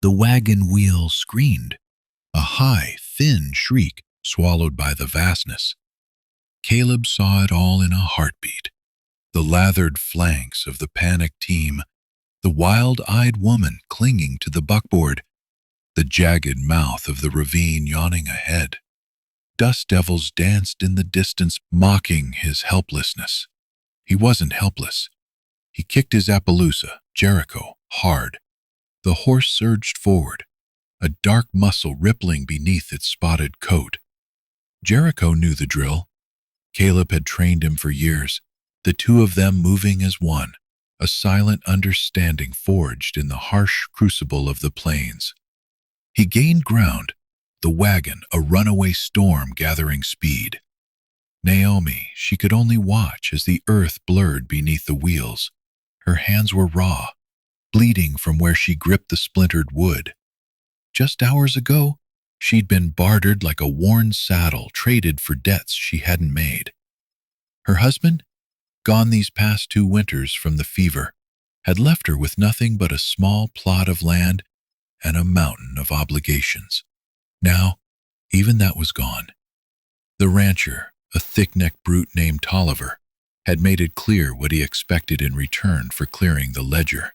The wagon wheel screamed, a high, thin shriek swallowed by the vastness. Caleb saw it all in a heartbeat. The lathered flanks of the panicked team, the wild-eyed woman clinging to the buckboard, the jagged mouth of the ravine yawning ahead. Dust devils danced in the distance, mocking his helplessness. He wasn't helpless. He kicked his Appaloosa, Jericho, hard. The horse surged forward, a dark muscle rippling beneath its spotted coat. Jericho knew the drill. Caleb had trained him for years, the two of them moving as one, a silent understanding forged in the harsh crucible of the plains. He gained ground, the wagon a runaway storm gathering speed. Naomi, she could only watch as the earth blurred beneath the wheels. Her hands were raw, bleeding from where she gripped the splintered wood. Just hours ago, she'd been bartered like a worn saddle, traded for debts she hadn't made. Her husband, gone these past 2 winters from the fever, had left her with nothing but a small plot of land and a mountain of obligations. Now, even that was gone. The rancher, a thick-necked brute named Tolliver, had made it clear what he expected in return for clearing the ledger.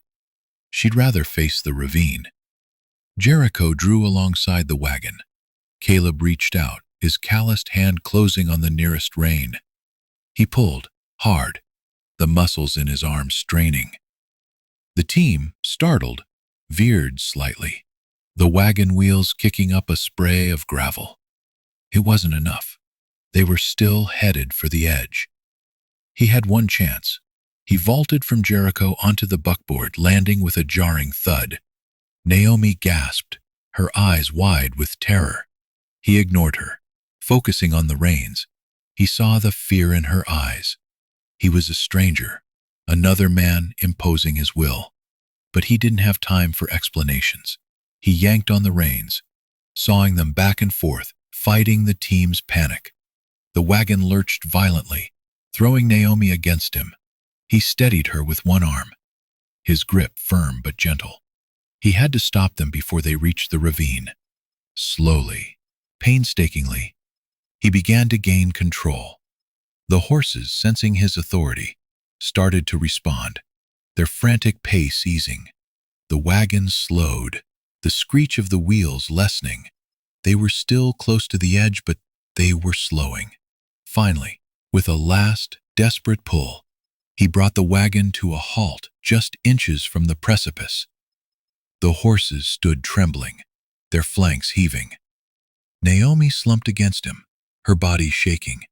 She'd rather face the ravine. Jericho drew alongside the wagon. Caleb reached out, his calloused hand closing on the nearest rein. He pulled, hard, the muscles in his arms straining. The team, startled, veered slightly, the wagon wheels kicking up a spray of gravel. It wasn't enough. They were still headed for the edge. He had one chance. He vaulted from Jericho onto the buckboard, landing with a jarring thud. Naomi gasped, her eyes wide with terror. He ignored her, focusing on the reins. He saw the fear in her eyes. He was a stranger, another man imposing his will. But he didn't have time for explanations. He yanked on the reins, sawing them back and forth, fighting the team's panic. The wagon lurched violently, throwing Naomi against him. He steadied her with one arm, his grip firm but gentle. He had to stop them before they reached the ravine. Slowly, painstakingly, he began to gain control. The horses, sensing his authority, started to respond, their frantic pace easing. The wagon slowed, the screech of the wheels lessening. They were still close to the edge, but they were slowing. Finally, with a last, desperate pull, he brought the wagon to a halt just inches from the precipice. The horses stood trembling, their flanks heaving. Naomi slumped against him, her body shaking.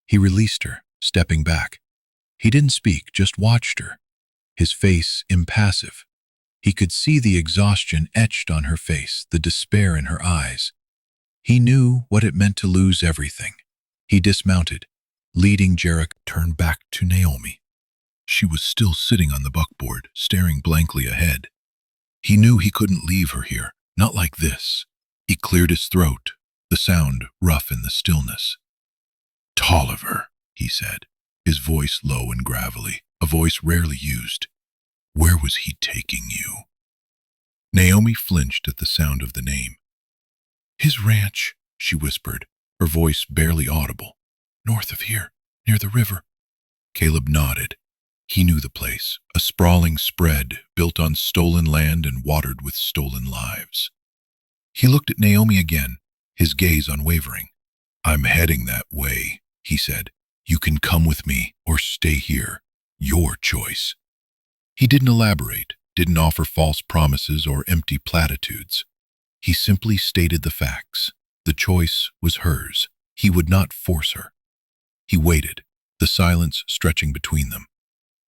He released her, stepping back. He didn't speak, just watched her, his face impassive. He could see the exhaustion etched on her face, the despair in her eyes. He knew what it meant to lose everything. He dismounted, leading Jericho, turned back to Naomi. She was still sitting on the buckboard, staring blankly ahead. He knew he couldn't leave her here, not like this. He cleared his throat, the sound rough in the stillness. "Tolliver," he said, his voice low and gravelly, a voice rarely used. "Where was he taking you?" Naomi flinched at the sound of the name. "His ranch," she whispered, her voice barely audible. "North of here, near the river." Caleb nodded. He knew the place, a sprawling spread built on stolen land and watered with stolen lives. He looked at Naomi again, his gaze unwavering. "I'm heading that way," he said. "You can come with me or stay here. Your choice." He didn't elaborate, didn't offer false promises or empty platitudes. He simply stated the facts. The choice was hers. He would not force her. He waited, the silence stretching between them.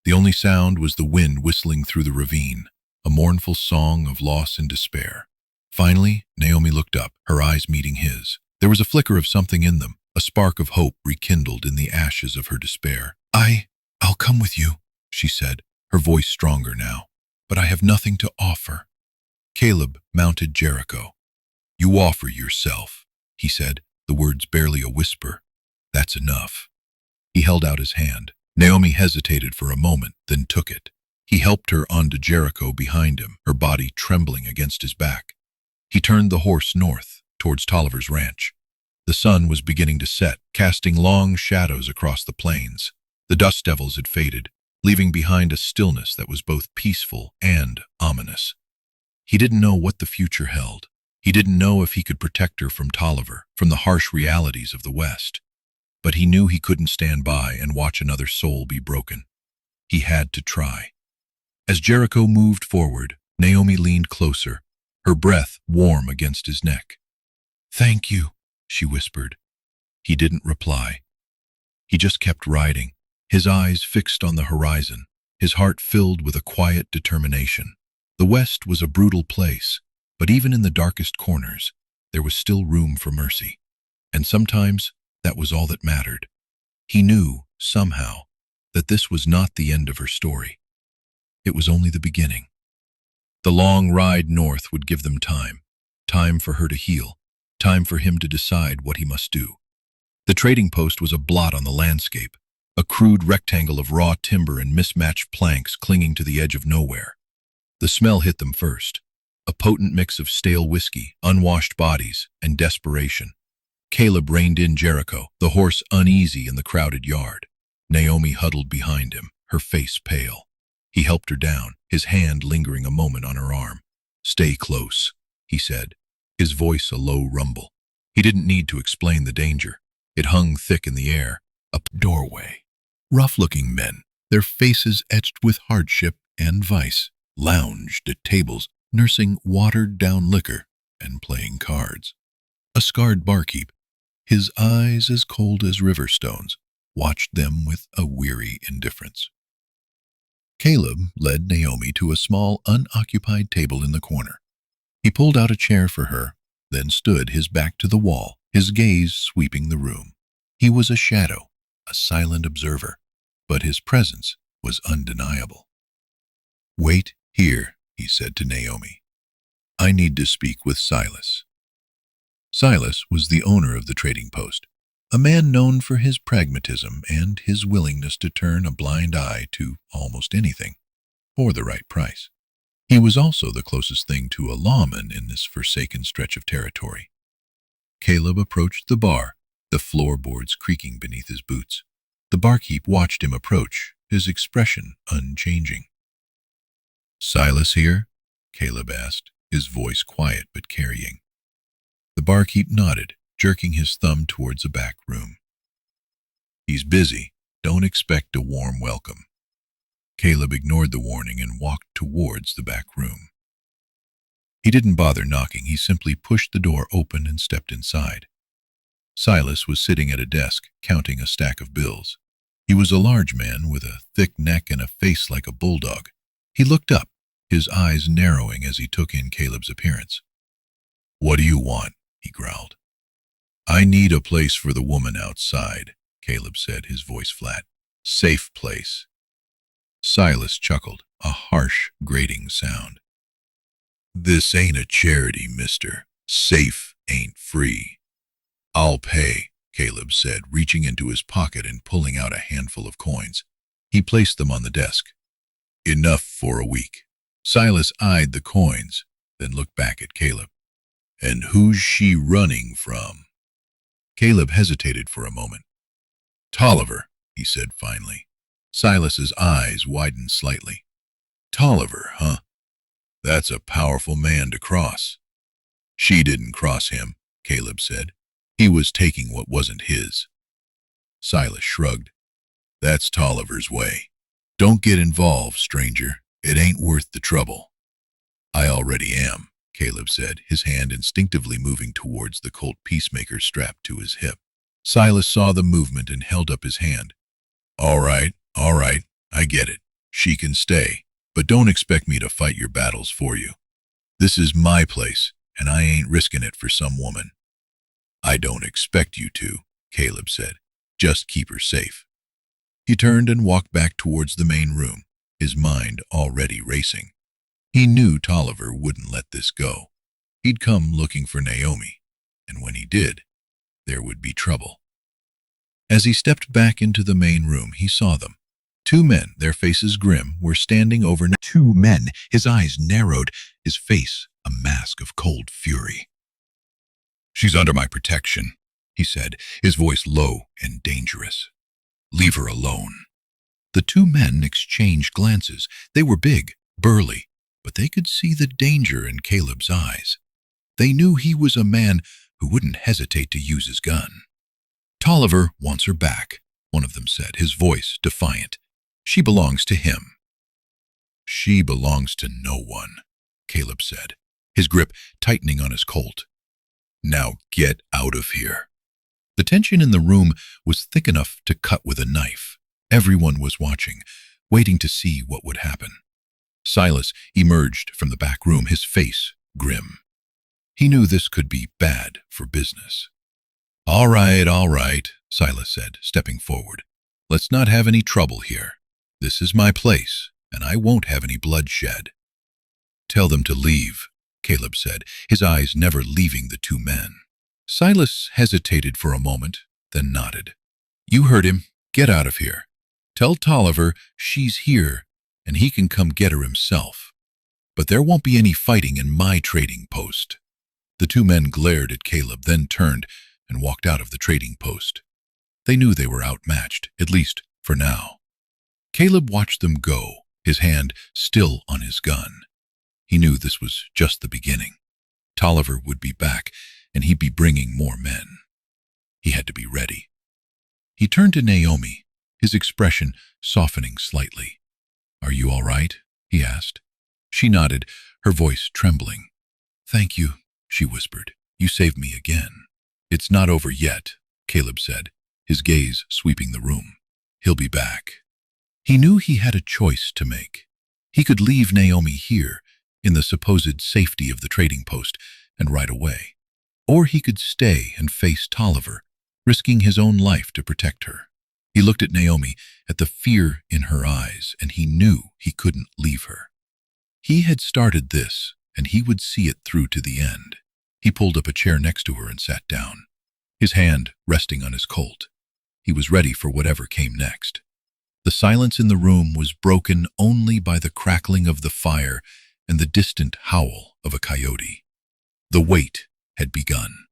The only sound was the wind whistling through the ravine, a mournful song of loss and despair. Finally, Naomi looked up, her eyes meeting his. There was a flicker of something in them, a spark of hope rekindled in the ashes of her despair. I'll come with you," she said, her voice stronger now. "But I have nothing to offer." Caleb mounted Jericho. "You offer yourself," he said, the words barely a whisper. "That's enough." He held out his hand. Naomi hesitated for a moment, then took it. He helped her onto Jericho behind him, her body trembling against his back. He turned the horse north, towards Tolliver's ranch. The sun was beginning to set, casting long shadows across the plains. The dust devils had faded, leaving behind a stillness that was both peaceful and ominous. He didn't know what the future held. He didn't know if he could protect her from Tolliver, from the harsh realities of the West. But he knew he couldn't stand by and watch another soul be broken. He had to try. As Jericho moved forward, Naomi leaned closer, her breath warm against his neck. "Thank you," she whispered. He didn't reply. He just kept riding, his eyes fixed on the horizon, his heart filled with a quiet determination. The West was a brutal place, but even in the darkest corners, there was still room for mercy. And sometimes that was all that mattered. He knew, somehow, that this was not the end of her story. It was only the beginning. The long ride north would give them time for her to heal, time for him to decide what he must do. The trading post was a blot on the landscape, a crude rectangle of raw timber and mismatched planks clinging to the edge of nowhere. The smell hit them first, a potent mix of stale whiskey, unwashed bodies, and desperation. Caleb reined in Jericho, the horse uneasy in the crowded yard. Naomi huddled behind him, her face pale. He helped her down, his hand lingering a moment on her arm. "Stay close," he said, his voice a low rumble. He didn't need to explain the danger. It hung thick in the air. A doorway. Rough-looking men, their faces etched with hardship and vice, lounged at tables, nursing watered-down liquor and playing cards. A scarred barkeep, his eyes as cold as river stones, watched them with a weary indifference. Caleb led Naomi to a small, unoccupied table in the corner. He pulled out a chair for her, then stood his back to the wall, his gaze sweeping the room. He was a shadow, a silent observer, but his presence was undeniable. "Wait here," he said to Naomi. "I need to speak with Silas." Silas was the owner of the trading post, a man known for his pragmatism and his willingness to turn a blind eye to almost anything for the right price. He was also the closest thing to a lawman in this forsaken stretch of territory. Caleb approached the bar, the floorboards creaking beneath his boots. The barkeep watched him approach, his expression unchanging. "Silas here?" Caleb asked, his voice quiet but carrying. The barkeep nodded, jerking his thumb towards a back room. "He's busy. Don't expect a warm welcome." Caleb ignored the warning and walked towards the back room. He didn't bother knocking. He simply pushed the door open and stepped inside. Silas was sitting at a desk, counting a stack of bills. He was a large man with a thick neck and a face like a bulldog. He looked up, his eyes narrowing as he took in Caleb's appearance. "What do you want?" he growled. "I need a place for the woman outside," Caleb said, his voice flat. "Safe place." Silas chuckled, a harsh, grating sound. "This ain't a charity, mister. Safe ain't free." "I'll pay," Caleb said, reaching into his pocket and pulling out a handful of coins. He placed them on the desk. "Enough for a week." Silas eyed the coins, then looked back at Caleb. "And who's she running from?" Caleb hesitated for a moment. "Tolliver," he said finally. Silas's eyes widened slightly. "Tolliver, huh? That's a powerful man to cross." "She didn't cross him," Caleb said. "He was taking what wasn't his." Silas shrugged. "That's Tolliver's way. Don't get involved, stranger. It ain't worth the trouble." "I already am," Caleb said, his hand instinctively moving towards the Colt peacemaker strapped to his hip. Silas saw the movement and held up his hand. All right, I get it. She can stay, but don't expect me to fight your battles for you. This is my place, and I ain't risking it for some woman." "I don't expect you to," Caleb said. "Just keep her safe." He turned and walked back towards the main room, his mind already racing. He knew Tolliver wouldn't let this go. He'd come looking for Naomi, and when he did, there would be trouble. As he stepped back into the main room, he saw them, Two men, their faces grim, were standing over two men, his eyes narrowed, his face a mask of cold fury. "She's under my protection," he said, his voice low and dangerous. "Leave her alone." The two men exchanged glances. They were big, burly, but they could see the danger in Caleb's eyes. They knew he was a man who wouldn't hesitate to use his gun. "Tolliver wants her back," one of them said, his voice defiant. "She belongs to him." "She belongs to no one," Caleb said, his grip tightening on his Colt. "Now get out of here." The tension in the room was thick enough to cut with a knife. Everyone was watching, waiting to see what would happen. Silas emerged from the back room, his face grim. He knew this could be bad for business. All right, Silas said, stepping forward. "Let's not have any trouble here. This is my place, and I won't have any bloodshed." "Tell them to leave," Caleb said, his eyes never leaving the two men. Silas hesitated for a moment, then nodded. "You heard him. Get out of here. Tell Tolliver she's here, and he can come get her himself. But there won't be any fighting in my trading post." The two men glared at Caleb, then turned and walked out of the trading post. They knew they were outmatched, at least for now. Caleb watched them go, his hand still on his gun. He knew this was just the beginning. Tolliver would be back, and he'd be bringing more men. He had to be ready. He turned to Naomi, his expression softening slightly. "Are you all right?" he asked. She nodded, her voice trembling. "Thank you," she whispered. "You saved me again." "It's not over yet," Caleb said, his gaze sweeping the room. "He'll be back." He knew he had a choice to make. He could leave Naomi here, in the supposed safety of the trading post, and ride away. Or he could stay and face Tolliver, risking his own life to protect her. He looked at Naomi, at the fear in her eyes, and he knew he couldn't leave her. He had started this, and he would see it through to the end. He pulled up a chair next to her and sat down, his hand resting on his Colt. He was ready for whatever came next. The silence in the room was broken only by the crackling of the fire and the distant howl of a coyote. The wait had begun.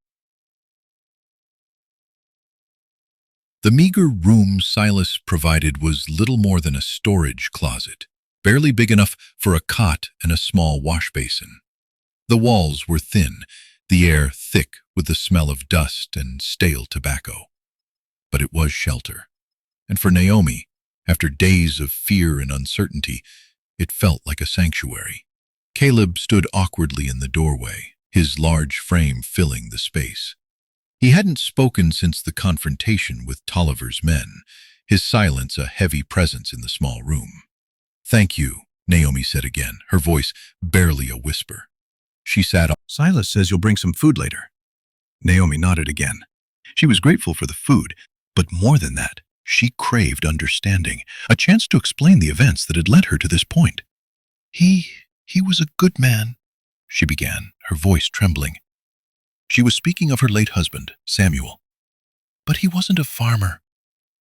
The meager room Silas provided was little more than a storage closet, barely big enough for a cot and a small wash basin. The walls were thin, the air thick with the smell of dust and stale tobacco. But it was shelter. And for Naomi, after days of fear and uncertainty, it felt like a sanctuary. Caleb stood awkwardly in the doorway, his large frame filling the space. He hadn't spoken since the confrontation with Tolliver's men, his silence a heavy presence in the small room. "Thank you," Naomi said again, her voice barely a whisper. She sat up. "Silas says you'll bring some food later." Naomi nodded again. She was grateful for the food, but more than that, she craved understanding, a chance to explain the events that had led her to this point. He was a good man," she began, her voice trembling. She was speaking of her late husband, Samuel. "But he wasn't a farmer.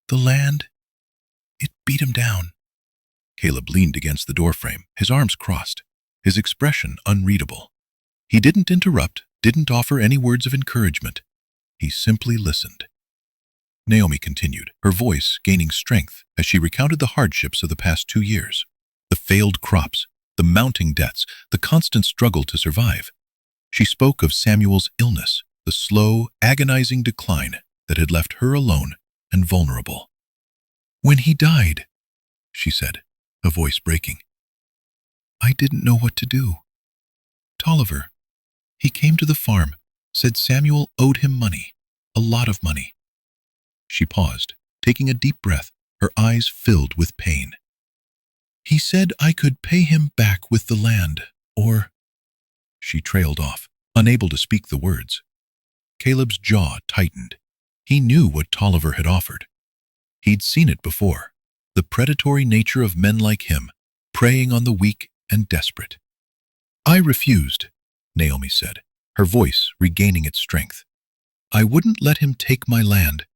The land, it beat him down." Caleb leaned against the doorframe, his arms crossed, his expression unreadable. He didn't interrupt, didn't offer any words of encouragement. He simply listened. Naomi continued, her voice gaining strength as she recounted the hardships of the past 2 years. The failed crops, the mounting debts, the constant struggle to survive. She spoke of Samuel's illness, the slow, agonizing decline that had left her alone and vulnerable. "When he died," she said, a voice breaking, "I didn't know what to do. Tolliver, he came to the farm, said Samuel owed him money, a lot of money." She paused, taking a deep breath, her eyes filled with pain. "He said I could pay him back with the land, or—" She trailed off, unable to speak the words. Caleb's jaw tightened. He knew what Tolliver had offered. He'd seen it before, the predatory nature of men like him, preying on the weak and desperate. "I refused," Naomi said, her voice regaining its strength. "I wouldn't let him take my land.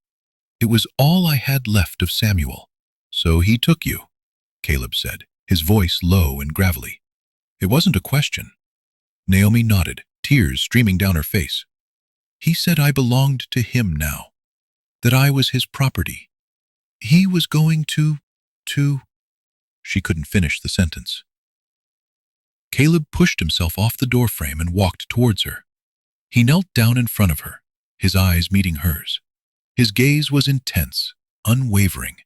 It was all I had left of Samuel. So he took you, Caleb said, his voice low and gravelly. It wasn't a question. Naomi nodded, tears streaming down her face. He said I belonged to him now, that I was his property. He was going to... She couldn't finish the sentence. Caleb pushed himself off the doorframe and walked towards her. He knelt down in front of her, his eyes meeting hers. His gaze was intense, unwavering.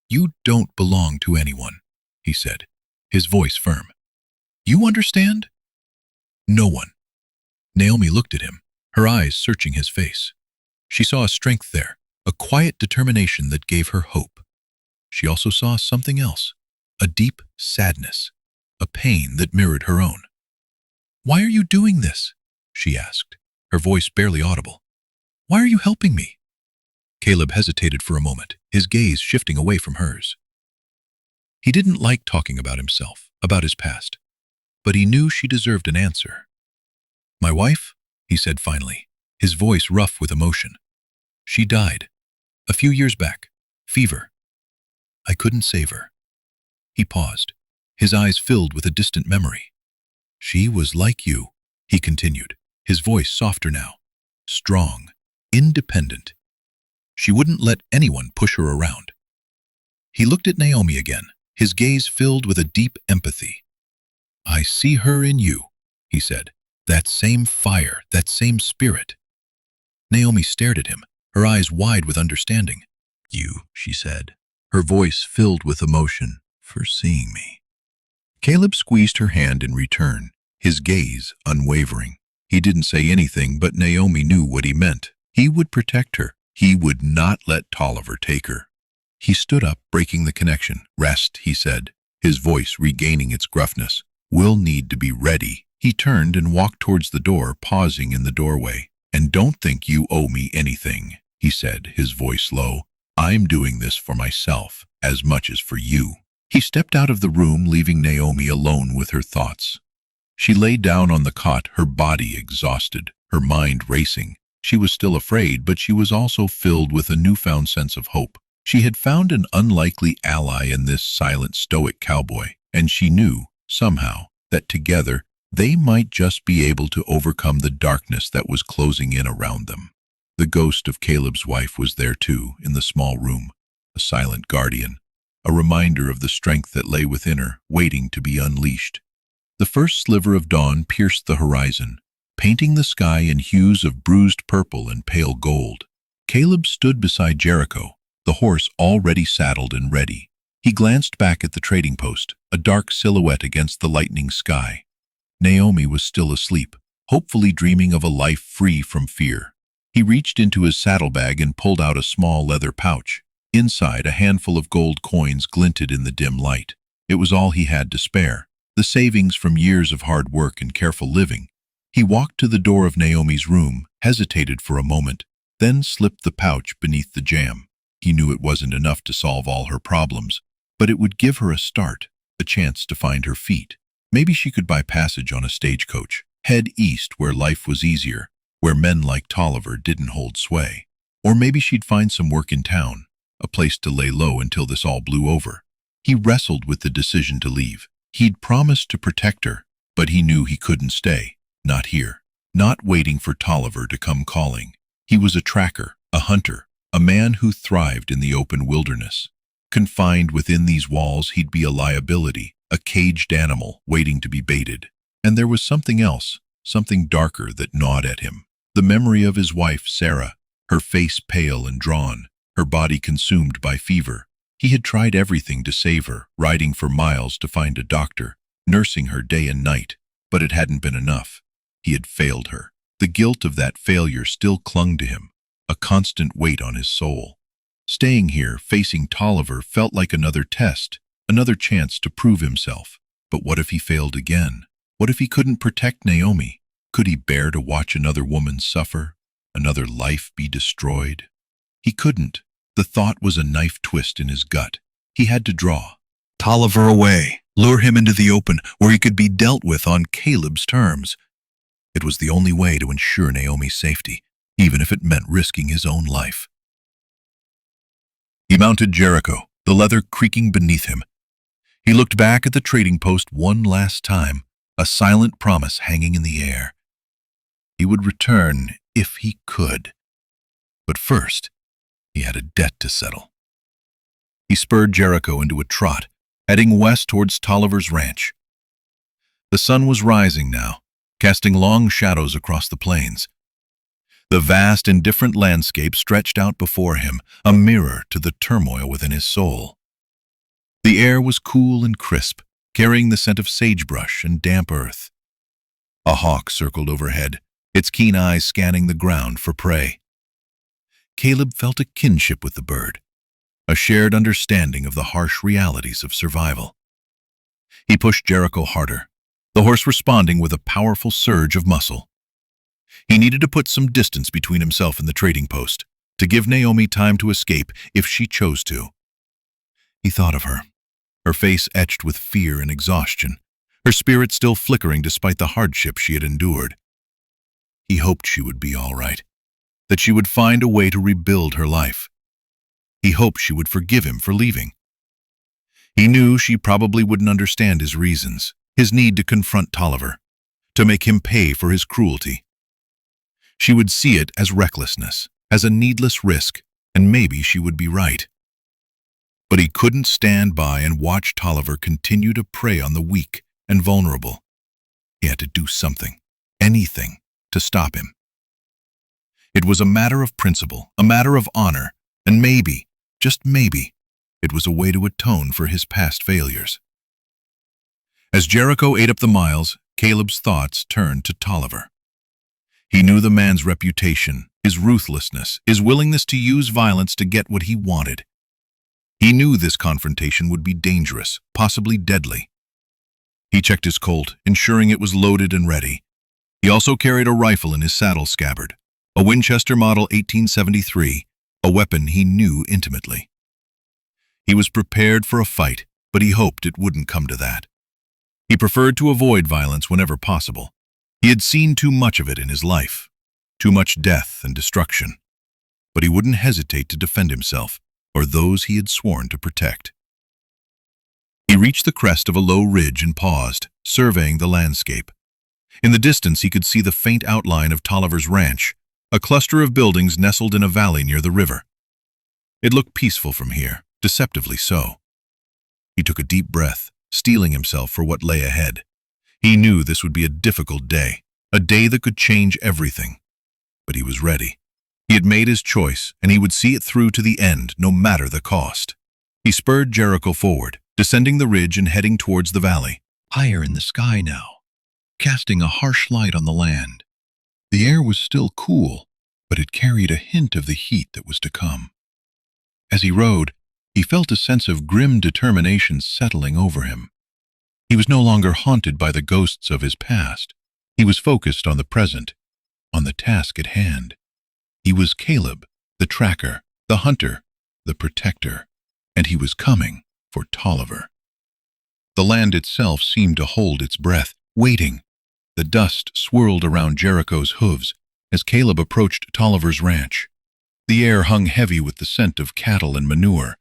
You don't belong to anyone, he said, his voice firm. You understand? No one. Naomi looked at him, her eyes searching his face. She saw a strength there, a quiet determination that gave her hope. She also saw something else, a deep sadness, a pain that mirrored her own. Why are you doing this? She asked, her voice barely audible. Why are you helping me? Caleb hesitated for a moment, his gaze shifting away from hers. He didn't like talking about himself, about his past, but he knew she deserved an answer. My wife, he said finally, his voice rough with emotion. She died. A few years back. Fever. I couldn't save her. He paused, his eyes filled with a distant memory. She was like you, he continued, his voice softer now, strong, independent. She wouldn't let anyone push her around. He looked at Naomi again, his gaze filled with a deep empathy. I see her in you, he said, that same fire, that same spirit. Naomi stared at him, her eyes wide with understanding. You, she said, her voice filled with emotion, for seeing me. Caleb squeezed her hand in return, his gaze unwavering. He didn't say anything, but Naomi knew what he meant. He would protect her. He would not let Tolliver take her. He stood up, breaking the connection. Rest, he said, his voice regaining its gruffness. We'll need to be ready. He turned and walked towards the door, pausing in the doorway. And don't think you owe me anything, he said, his voice low. I'm doing this for myself, as much as for you. He stepped out of the room, leaving Naomi alone with her thoughts. She lay down on the cot, her body exhausted, her mind racing. She was still afraid, but she was also filled with a newfound sense of hope. She had found an unlikely ally in this silent, stoic cowboy, and she knew, somehow, that together they might just be able to overcome the darkness that was closing in around them. The ghost of Caleb's wife was there too, in the small room, a silent guardian, a reminder of the strength that lay within her, waiting to be unleashed. The first sliver of dawn pierced the horizon, painting the sky in hues of bruised purple and pale gold. Caleb stood beside Jericho, the horse already saddled and ready. He glanced back at the trading post, a dark silhouette against the lightening sky. Naomi was still asleep, hopefully dreaming of a life free from fear. He reached into his saddlebag and pulled out a small leather pouch. Inside, a handful of gold coins glinted in the dim light. It was all he had to spare, the savings from years of hard work and careful living. He walked to the door of Naomi's room, hesitated for a moment, then slipped the pouch beneath the jamb. He knew it wasn't enough to solve all her problems, but it would give her a start, a chance to find her feet. Maybe she could buy passage on a stagecoach, head east where life was easier, where men like Tolliver didn't hold sway. Or maybe she'd find some work in town, a place to lay low until this all blew over. He wrestled with the decision to leave. He'd promised to protect her, but he knew he couldn't stay. Not here. Not waiting for Tolliver to come calling. He was a tracker, a hunter, a man who thrived in the open wilderness. Confined within these walls, he'd be a liability, a caged animal waiting to be baited. And there was something else, something darker that gnawed at him. The memory of his wife, Sarah, her face pale and drawn, her body consumed by fever. He had tried everything to save her, riding for miles to find a doctor, nursing her day and night, but it hadn't been enough. He had failed her. The guilt of that failure still clung to him, a constant weight on his soul. Staying here, facing Tolliver, felt like another test, another chance to prove himself. But what if he failed again? What if he couldn't protect Naomi? Could he bear to watch another woman suffer, another life be destroyed? He couldn't. The thought was a knife twist in his gut. He had to draw Tolliver away, lure him into the open where he could be dealt with on Caleb's terms. It was the only way to ensure Naomi's safety, even if it meant risking his own life. He mounted Jericho, the leather creaking beneath him, He looked back at the trading post one last time, a silent promise hanging in the air. He would return if he could. But first, he had a debt to settle. He spurred Jericho into a trot, heading west towards Tolliver's ranch. The sun was rising now, casting long shadows across the plains. The vast, indifferent landscape stretched out before him, a mirror to the turmoil within his soul. The air was cool and crisp, carrying the scent of sagebrush and damp earth. A hawk circled overhead, its keen eyes scanning the ground for prey. Caleb felt a kinship with the bird, a shared understanding of the harsh realities of survival. He pushed Jericho harder, the horse responding with a powerful surge of muscle. He needed to put some distance between himself and the trading post, to give Naomi time to escape if she chose to. He thought of her face etched with fear and exhaustion, her spirit still flickering despite the hardship she had endured. He hoped she would be all right, that she would find a way to rebuild her life. He hoped she would forgive him for leaving. He knew she probably wouldn't understand his reasons, his need to confront Tolliver, to make him pay for his cruelty. She would see it as recklessness, as a needless risk, and maybe she would be right. But he couldn't stand by and watch Tolliver continue to prey on the weak and vulnerable. He had to do something, anything, to stop him. It was a matter of principle, a matter of honor, and maybe, just maybe, it was a way to atone for his past failures. As Jericho ate up the miles, Caleb's thoughts turned to Tolliver. He knew the man's reputation, his ruthlessness, his willingness to use violence to get what he wanted. He knew this confrontation would be dangerous, possibly deadly. He checked his Colt, ensuring it was loaded and ready. He also carried a rifle in his saddle scabbard, a Winchester Model 1873, a weapon he knew intimately. He was prepared for a fight, but he hoped it wouldn't come to that. He preferred to avoid violence whenever possible. He had seen too much of it in his life, too much death and destruction. But he wouldn't hesitate to defend himself, or those he had sworn to protect. He reached the crest of a low ridge and paused, surveying the landscape. In the distance he could see the faint outline of Tolliver's ranch, a cluster of buildings nestled in a valley near the river. It looked peaceful from here, deceptively so. He took a deep breath, steeling himself for what lay ahead. He knew this would be a difficult day, a day that could change everything. But he was ready. He had made his choice, and he would see it through to the end, no matter the cost. He spurred Jericho forward, descending the ridge and heading towards the valley. Higher in the sky now, casting a harsh light on the land. The air was still cool, but it carried a hint of the heat that was to come. As he rode, he felt a sense of grim determination settling over him. He was no longer haunted by the ghosts of his past. He was focused on the present, on the task at hand. He was Caleb, the tracker, the hunter, the protector, and he was coming for Tolliver. The land itself seemed to hold its breath, waiting. The dust swirled around Jericho's hooves as Caleb approached Tolliver's ranch. The air hung heavy with the scent of cattle and manure,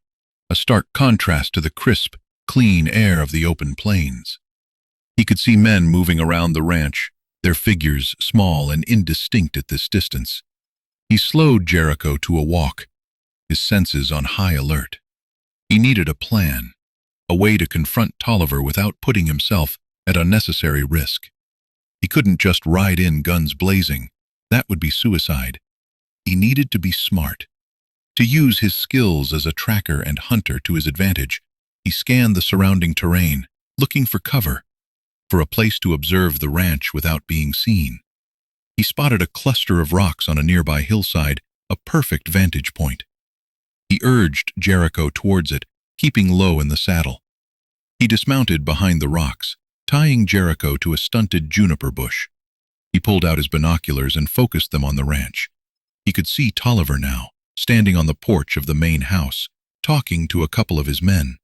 a stark contrast to the crisp, clean air of the open plains. He could see men moving around the ranch, their figures small and indistinct at this distance. He slowed Jericho to a walk, his senses on high alert. He needed a plan, a way to confront Tolliver without putting himself at unnecessary risk. He couldn't just ride in guns blazing. That would be suicide. He needed to be smart, to use his skills as a tracker and hunter to his advantage. He scanned the surrounding terrain, looking for cover, for a place to observe the ranch without being seen. He spotted a cluster of rocks on a nearby hillside, a perfect vantage point. He urged Jericho towards it, keeping low in the saddle. He dismounted behind the rocks, tying Jericho to a stunted juniper bush. He pulled out his binoculars and focused them on the ranch. He could see Tolliver now, standing on the porch of the main house, talking to a couple of his men.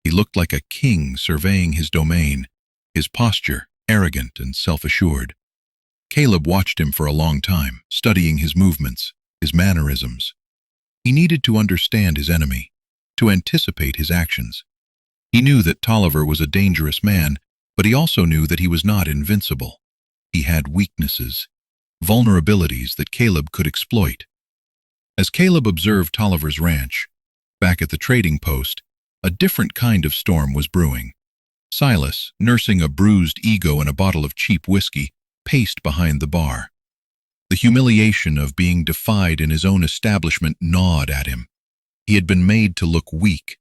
He looked like a king surveying his domain, his posture arrogant and self-assured. Caleb watched him for a long time, studying his movements, his mannerisms. He needed to understand his enemy, to anticipate his actions. He knew that Tolliver was a dangerous man, but he also knew that he was not invincible. He had weaknesses, vulnerabilities that Caleb could exploit. As Caleb observed Tolliver's ranch, back at the trading post, a different kind of storm was brewing. Silas, nursing a bruised ego and a bottle of cheap whiskey, paced behind the bar. The humiliation of being defied in his own establishment gnawed at him. He had been made to look weak,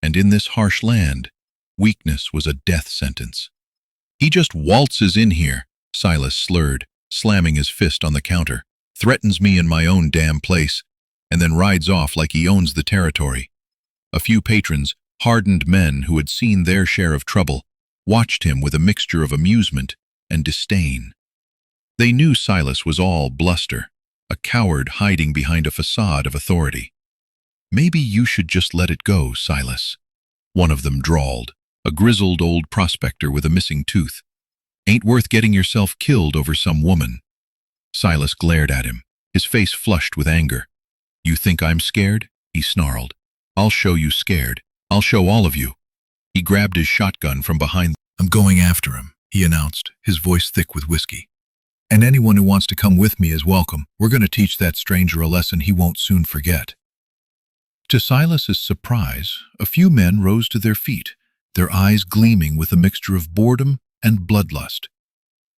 and in this harsh land, weakness was a death sentence. "He just waltzes in here," Silas slurred, slamming his fist on the counter, "threatens me in my own damn place, and then rides off like he owns the territory." A few patrons, hardened men who had seen their share of trouble, watched him with a mixture of amusement and disdain. They knew Silas was all bluster, a coward hiding behind a facade of authority. "Maybe you should just let it go, Silas," one of them drawled, a grizzled old prospector with a missing tooth. "Ain't worth getting yourself killed over some woman." Silas glared at him, his face flushed with anger. "You think I'm scared?" he snarled. "I'll show you scared. I'll show all of you." He grabbed his shotgun from behind. "I'm going after him," he announced, his voice thick with whiskey. "And anyone who wants to come with me is welcome. We're going to teach that stranger a lesson he won't soon forget." To Silas's surprise, a few men rose to their feet, their eyes gleaming with a mixture of boredom and bloodlust.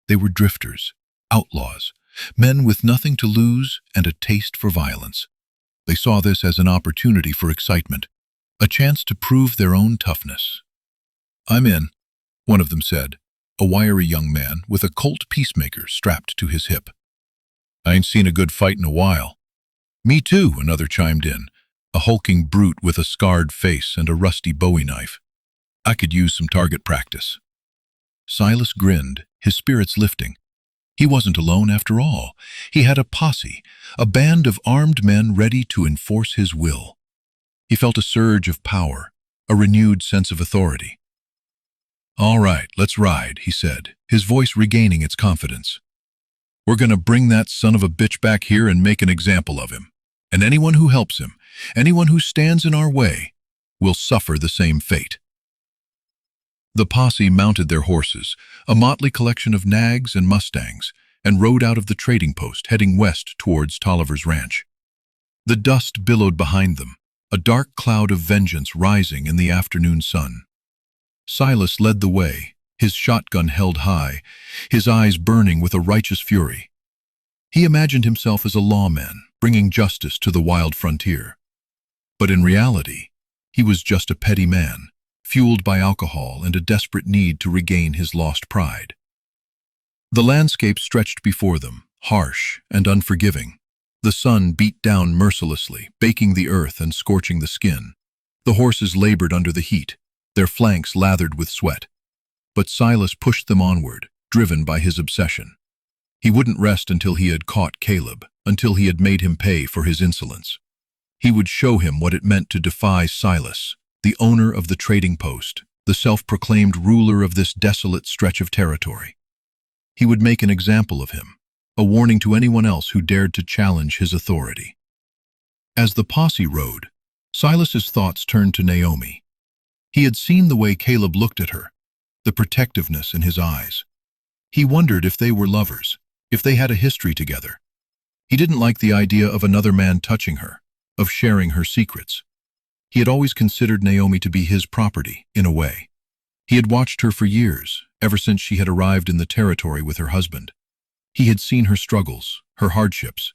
They were drifters, outlaws, men with nothing to lose and a taste for violence. They saw this as an opportunity for excitement, a chance to prove their own toughness. "I'm in," one of them said, a wiry young man with a Colt Peacemaker strapped to his hip. "I ain't seen a good fight in a while." "Me too," another chimed in, a hulking brute with a scarred face and a rusty Bowie knife. "I could use some target practice." Silas grinned, his spirits lifting. He wasn't alone after all. He had a posse, a band of armed men ready to enforce his will. He felt a surge of power, a renewed sense of authority. "All right, let's ride," he said, his voice regaining its confidence. "We're going to bring that son of a bitch back here and make an example of him. And anyone who helps him, anyone who stands in our way, will suffer the same fate." The posse mounted their horses, a motley collection of nags and mustangs, and rode out of the trading post, heading west towards Tolliver's ranch. The dust billowed behind them, a dark cloud of vengeance rising in the afternoon sun. Silas led the way, his shotgun held high, his eyes burning with a righteous fury. He imagined himself as a lawman, bringing justice to the wild frontier. But in reality, he was just a petty man, fueled by alcohol and a desperate need to regain his lost pride. The landscape stretched before them, harsh and unforgiving. The sun beat down mercilessly, baking the earth and scorching the skin. The horses labored under the heat, their flanks lathered with sweat. But Silas pushed them onward, driven by his obsession. He wouldn't rest until he had caught Caleb, until he had made him pay for his insolence. He would show him what it meant to defy Silas, the owner of the trading post, the self-proclaimed ruler of this desolate stretch of territory. He would make an example of him, a warning to anyone else who dared to challenge his authority. As the posse rode, Silas's thoughts turned to Naomi. He had seen the way Caleb looked at her, the protectiveness in his eyes. He wondered if they were lovers, if they had a history together. He didn't like the idea of another man touching her, of sharing her secrets. He had always considered Naomi to be his property, in a way. He had watched her for years, ever since she had arrived in the territory with her husband. He had seen her struggles, her hardships.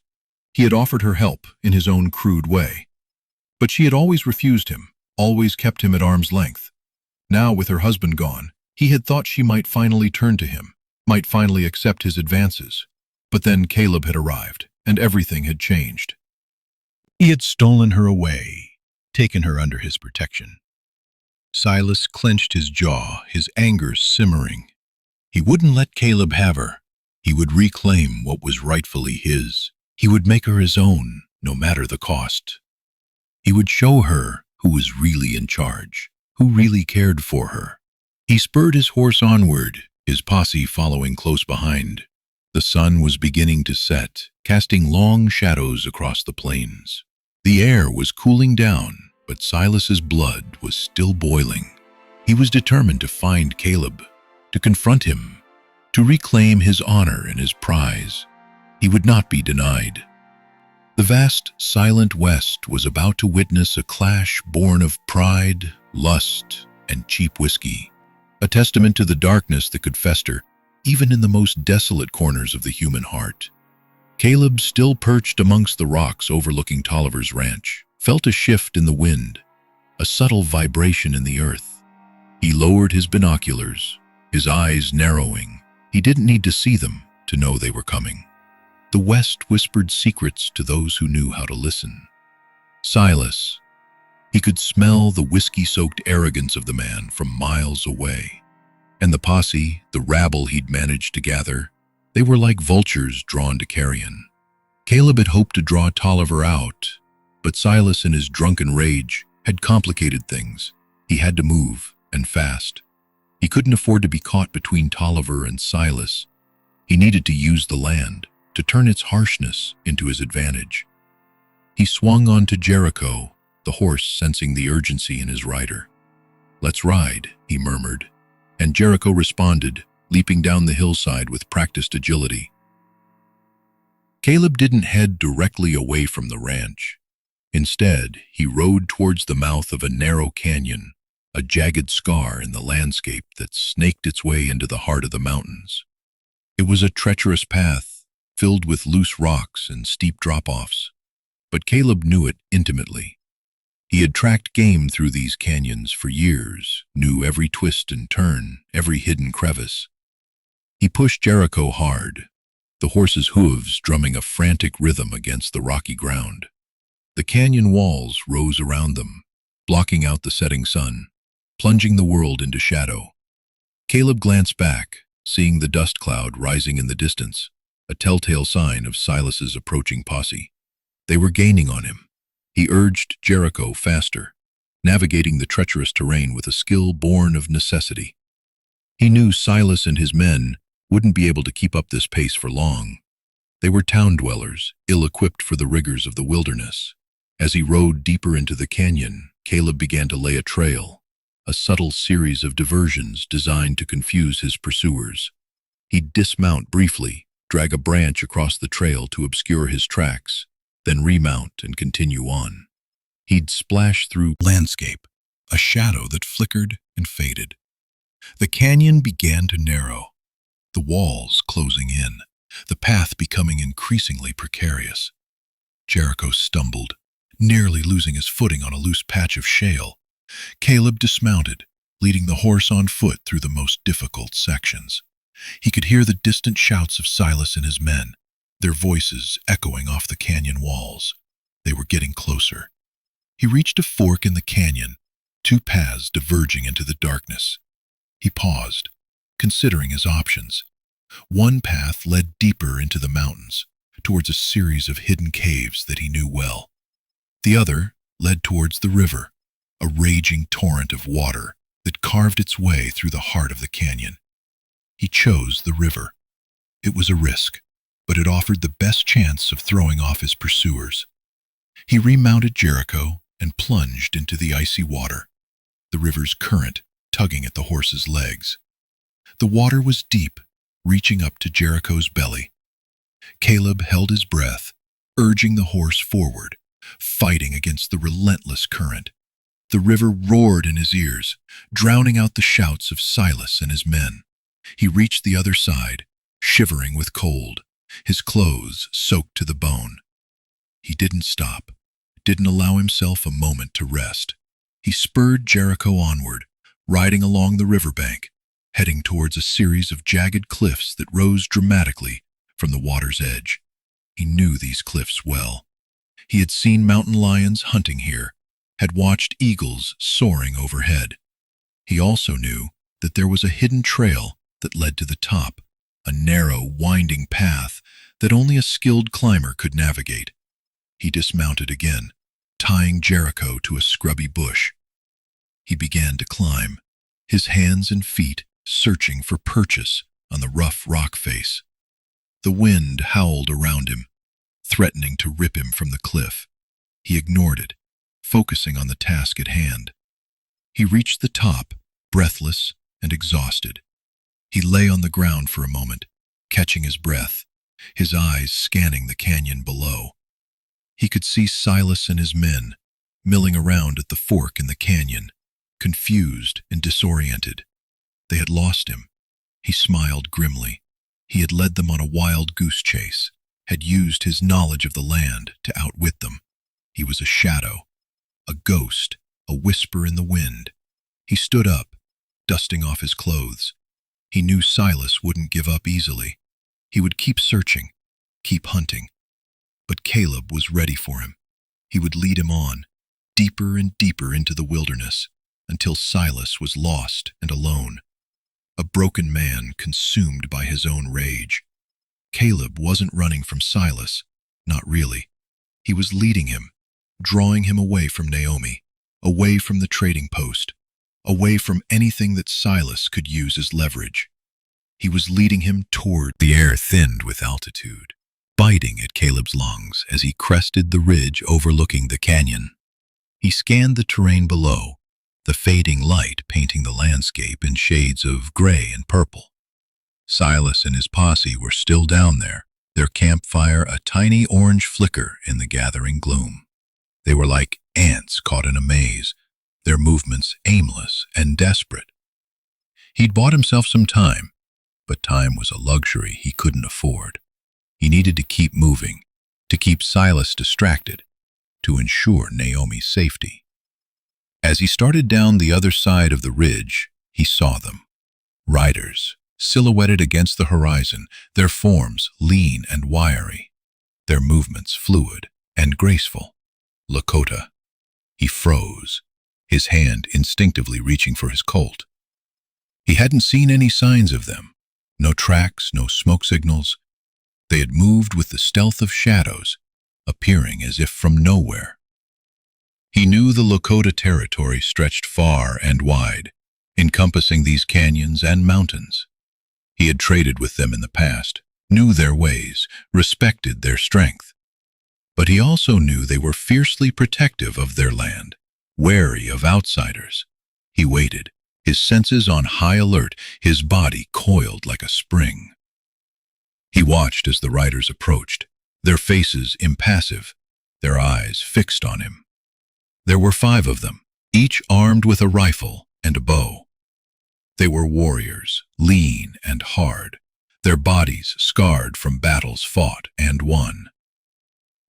He had offered her help in his own crude way. But she had always refused him, always kept him at arm's length. Now, with her husband gone, he had thought she might finally turn to him, might finally accept his advances. But then Caleb had arrived, and everything had changed. He had stolen her away, taken her under his protection. Silas clenched his jaw, his anger simmering. He wouldn't let Caleb have her. He would reclaim what was rightfully his. He would make her his own, no matter the cost. He would show her who was really in charge, who really cared for her. He spurred his horse onward, his posse following close behind. The sun was beginning to set, casting long shadows across the plains. The air was cooling down, but Silas's blood was still boiling. He was determined to find Caleb, to confront him, to reclaim his honor and his prize. He would not be denied. The vast, silent West was about to witness a clash born of pride, lust, and cheap whiskey, a testament to the darkness that could fester even in the most desolate corners of the human heart. Caleb, still perched amongst the rocks overlooking Tolliver's ranch, felt a shift in the wind, a subtle vibration in the earth. He lowered his binoculars, his eyes narrowing. He didn't need to see them to know they were coming. The West whispered secrets to those who knew how to listen. Silas. He could smell the whiskey-soaked arrogance of the man from miles away. And the posse, the rabble he'd managed to gather, they were like vultures drawn to carrion. Caleb had hoped to draw Tolliver out, but Silas, in his drunken rage, had complicated things. He had to move, and fast. He couldn't afford to be caught between Tolliver and Silas. He needed to use the land, to turn its harshness into his advantage. He swung onto Jericho, the horse sensing the urgency in his rider. "Let's ride," he murmured, and Jericho responded, leaping down the hillside with practiced agility. Caleb didn't head directly away from the ranch. Instead, he rode towards the mouth of a narrow canyon, a jagged scar in the landscape that snaked its way into the heart of the mountains. It was a treacherous path, filled with loose rocks and steep drop-offs, but Caleb knew it intimately. He had tracked game through these canyons for years, knew every twist and turn, every hidden crevice. He pushed Jericho hard, the horse's hooves drumming a frantic rhythm against the rocky ground. The canyon walls rose around them, blocking out the setting sun, plunging the world into shadow. Caleb glanced back, seeing the dust cloud rising in the distance, a telltale sign of Silas's approaching posse. They were gaining on him. He urged Jericho faster, navigating the treacherous terrain with a skill born of necessity. He knew Silas and his men wouldn't be able to keep up this pace for long. They were town dwellers, ill-equipped for the rigors of the wilderness. As he rode deeper into the canyon, Caleb began to lay a trail, a subtle series of diversions designed to confuse his pursuers. He'd dismount briefly, drag a branch across the trail to obscure his tracks, then remount and continue on. He'd splash through landscape, a shadow that flickered and faded. The canyon began to narrow, the walls closing in, the path becoming increasingly precarious. Jericho stumbled, nearly losing his footing on a loose patch of shale. Caleb dismounted, leading the horse on foot through the most difficult sections. He could hear the distant shouts of Silas and his men, their voices echoing off the canyon walls. They were getting closer. He reached a fork in the canyon, two paths diverging into the darkness. He paused, considering his options. One path led deeper into the mountains, towards a series of hidden caves that he knew well. The other led towards the river, a raging torrent of water that carved its way through the heart of the canyon. He chose the river. It was a risk, but it offered the best chance of throwing off his pursuers. He remounted Jericho and plunged into the icy water, the river's current tugging at the horse's legs. The water was deep, reaching up to Jericho's belly. Caleb held his breath, urging the horse forward, fighting against the relentless current. The river roared in his ears, drowning out the shouts of Silas and his men. He reached the other side, shivering with cold, his clothes soaked to the bone. He didn't stop, didn't allow himself a moment to rest. He spurred Jericho onward, riding along the riverbank, heading towards a series of jagged cliffs that rose dramatically from the water's edge. He knew these cliffs well. He had seen mountain lions hunting here, had watched eagles soaring overhead. He also knew that there was a hidden trail that led to the top, a narrow, winding path that only a skilled climber could navigate. He dismounted again, tying Jericho to a scrubby bush. He began to climb, his hands and feet searching for purchase on the rough rock face. The wind howled around him, threatening to rip him from the cliff. He ignored it, focusing on the task at hand. He reached the top breathless and exhausted. He lay on the ground for a moment, catching his breath, his eyes scanning the canyon below. He could see Silas and his men milling around at the fork in the canyon, confused and disoriented. They had lost him. He smiled grimly. He had led them on a wild goose chase, had used his knowledge of the land to outwit them. He was a shadow, a ghost, a whisper in the wind. He stood up, dusting off his clothes. He knew Silas wouldn't give up easily. He would keep searching, keep hunting. But Caleb was ready for him. He would lead him on, deeper and deeper into the wilderness, until Silas was lost and alone, a broken man consumed by his own rage. Caleb wasn't running from Silas, not really. He was leading him, drawing him away from Naomi, away from the trading post, away from anything that Silas could use as leverage. He was leading him toward the air thinned with altitude, biting at Caleb's lungs as he crested the ridge overlooking the canyon. He scanned the terrain below, the fading light painting the landscape in shades of gray and purple. Silas and his posse were still down there, their campfire a tiny orange flicker in the gathering gloom. They were like ants caught in a maze, their movements aimless and desperate. He'd bought himself some time, but time was a luxury he couldn't afford. He needed to keep moving, to keep Silas distracted, to ensure Naomi's safety. As he started down the other side of the ridge, he saw them. Riders, silhouetted against the horizon, their forms lean and wiry, their movements fluid and graceful. Lakota. He froze, his hand instinctively reaching for his Colt. He hadn't seen any signs of them, no tracks, no smoke signals. They had moved with the stealth of shadows, appearing as if from nowhere. He knew the Lakota territory stretched far and wide, encompassing these canyons and mountains. He had traded with them in the past, knew their ways, respected their strength. But he also knew they were fiercely protective of their land, wary of outsiders. He waited, his senses on high alert, his body coiled like a spring. He watched as the riders approached, their faces impassive, their eyes fixed on him. There were 5 of them, each armed with a rifle and a bow. They were warriors, lean and hard, their bodies scarred from battles fought and won.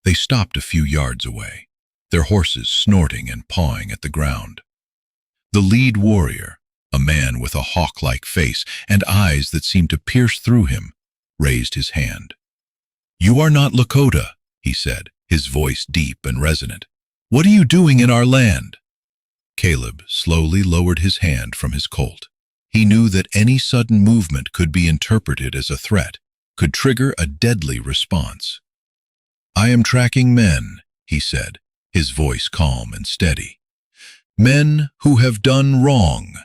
They stopped a few yards away, their horses snorting and pawing at the ground. The lead warrior, a man with a hawk-like face and eyes that seemed to pierce through him, raised his hand. "You are not Lakota," he said, his voice deep and resonant. "What are you doing in our land?" Caleb slowly lowered his hand from his Colt. He knew that any sudden movement could be interpreted as a threat, could trigger a deadly response. "I am tracking men," he said, his voice calm and steady. "Men who have done wrong."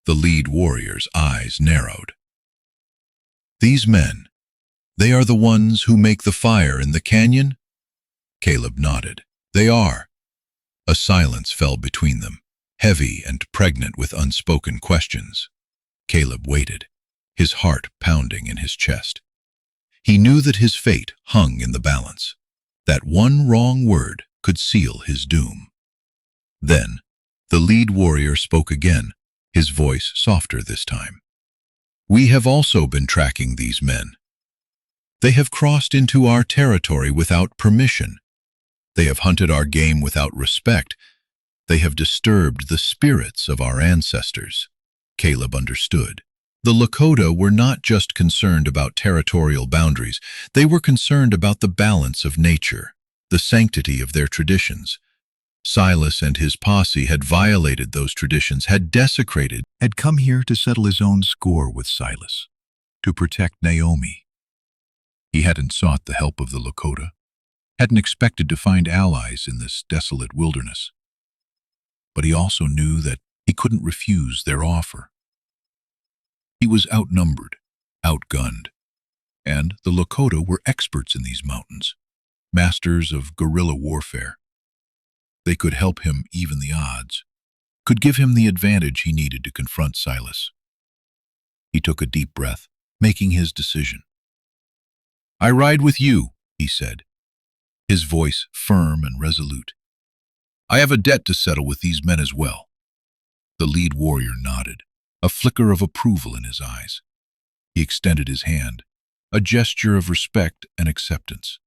The lead warrior's eyes narrowed. "These men, they are the ones who make the fire in the canyon?" Caleb nodded. "They are." A silence fell between them, heavy and pregnant with unspoken questions. Caleb waited, his heart pounding in his chest. He knew that his fate hung in the balance, that one wrong word could seal his doom. Then, the lead warrior spoke again, his voice softer this time. "We have also been tracking these men. They have crossed into our territory without permission. They have hunted our game without respect. They have disturbed the spirits of our ancestors." Caleb understood. The Lakota were not just concerned about territorial boundaries. They were concerned about the balance of nature, the sanctity of their traditions. Silas and his posse had violated those traditions, had desecrated, had come here to settle his own score with Silas, to protect Naomi. He hadn't sought the help of the Lakota, hadn't expected to find allies in this desolate wilderness. But he also knew that he couldn't refuse their offer. He was outnumbered, outgunned, and the Lakota were experts in these mountains, masters of guerrilla warfare. They could help him even the odds, could give him the advantage he needed to confront Silas. He took a deep breath, making his decision. "I ride with you," he said, his voice firm and resolute. "I have a debt to settle with these men as well." The lead warrior nodded, a flicker of approval in his eyes. He extended his hand, a gesture of respect and acceptance.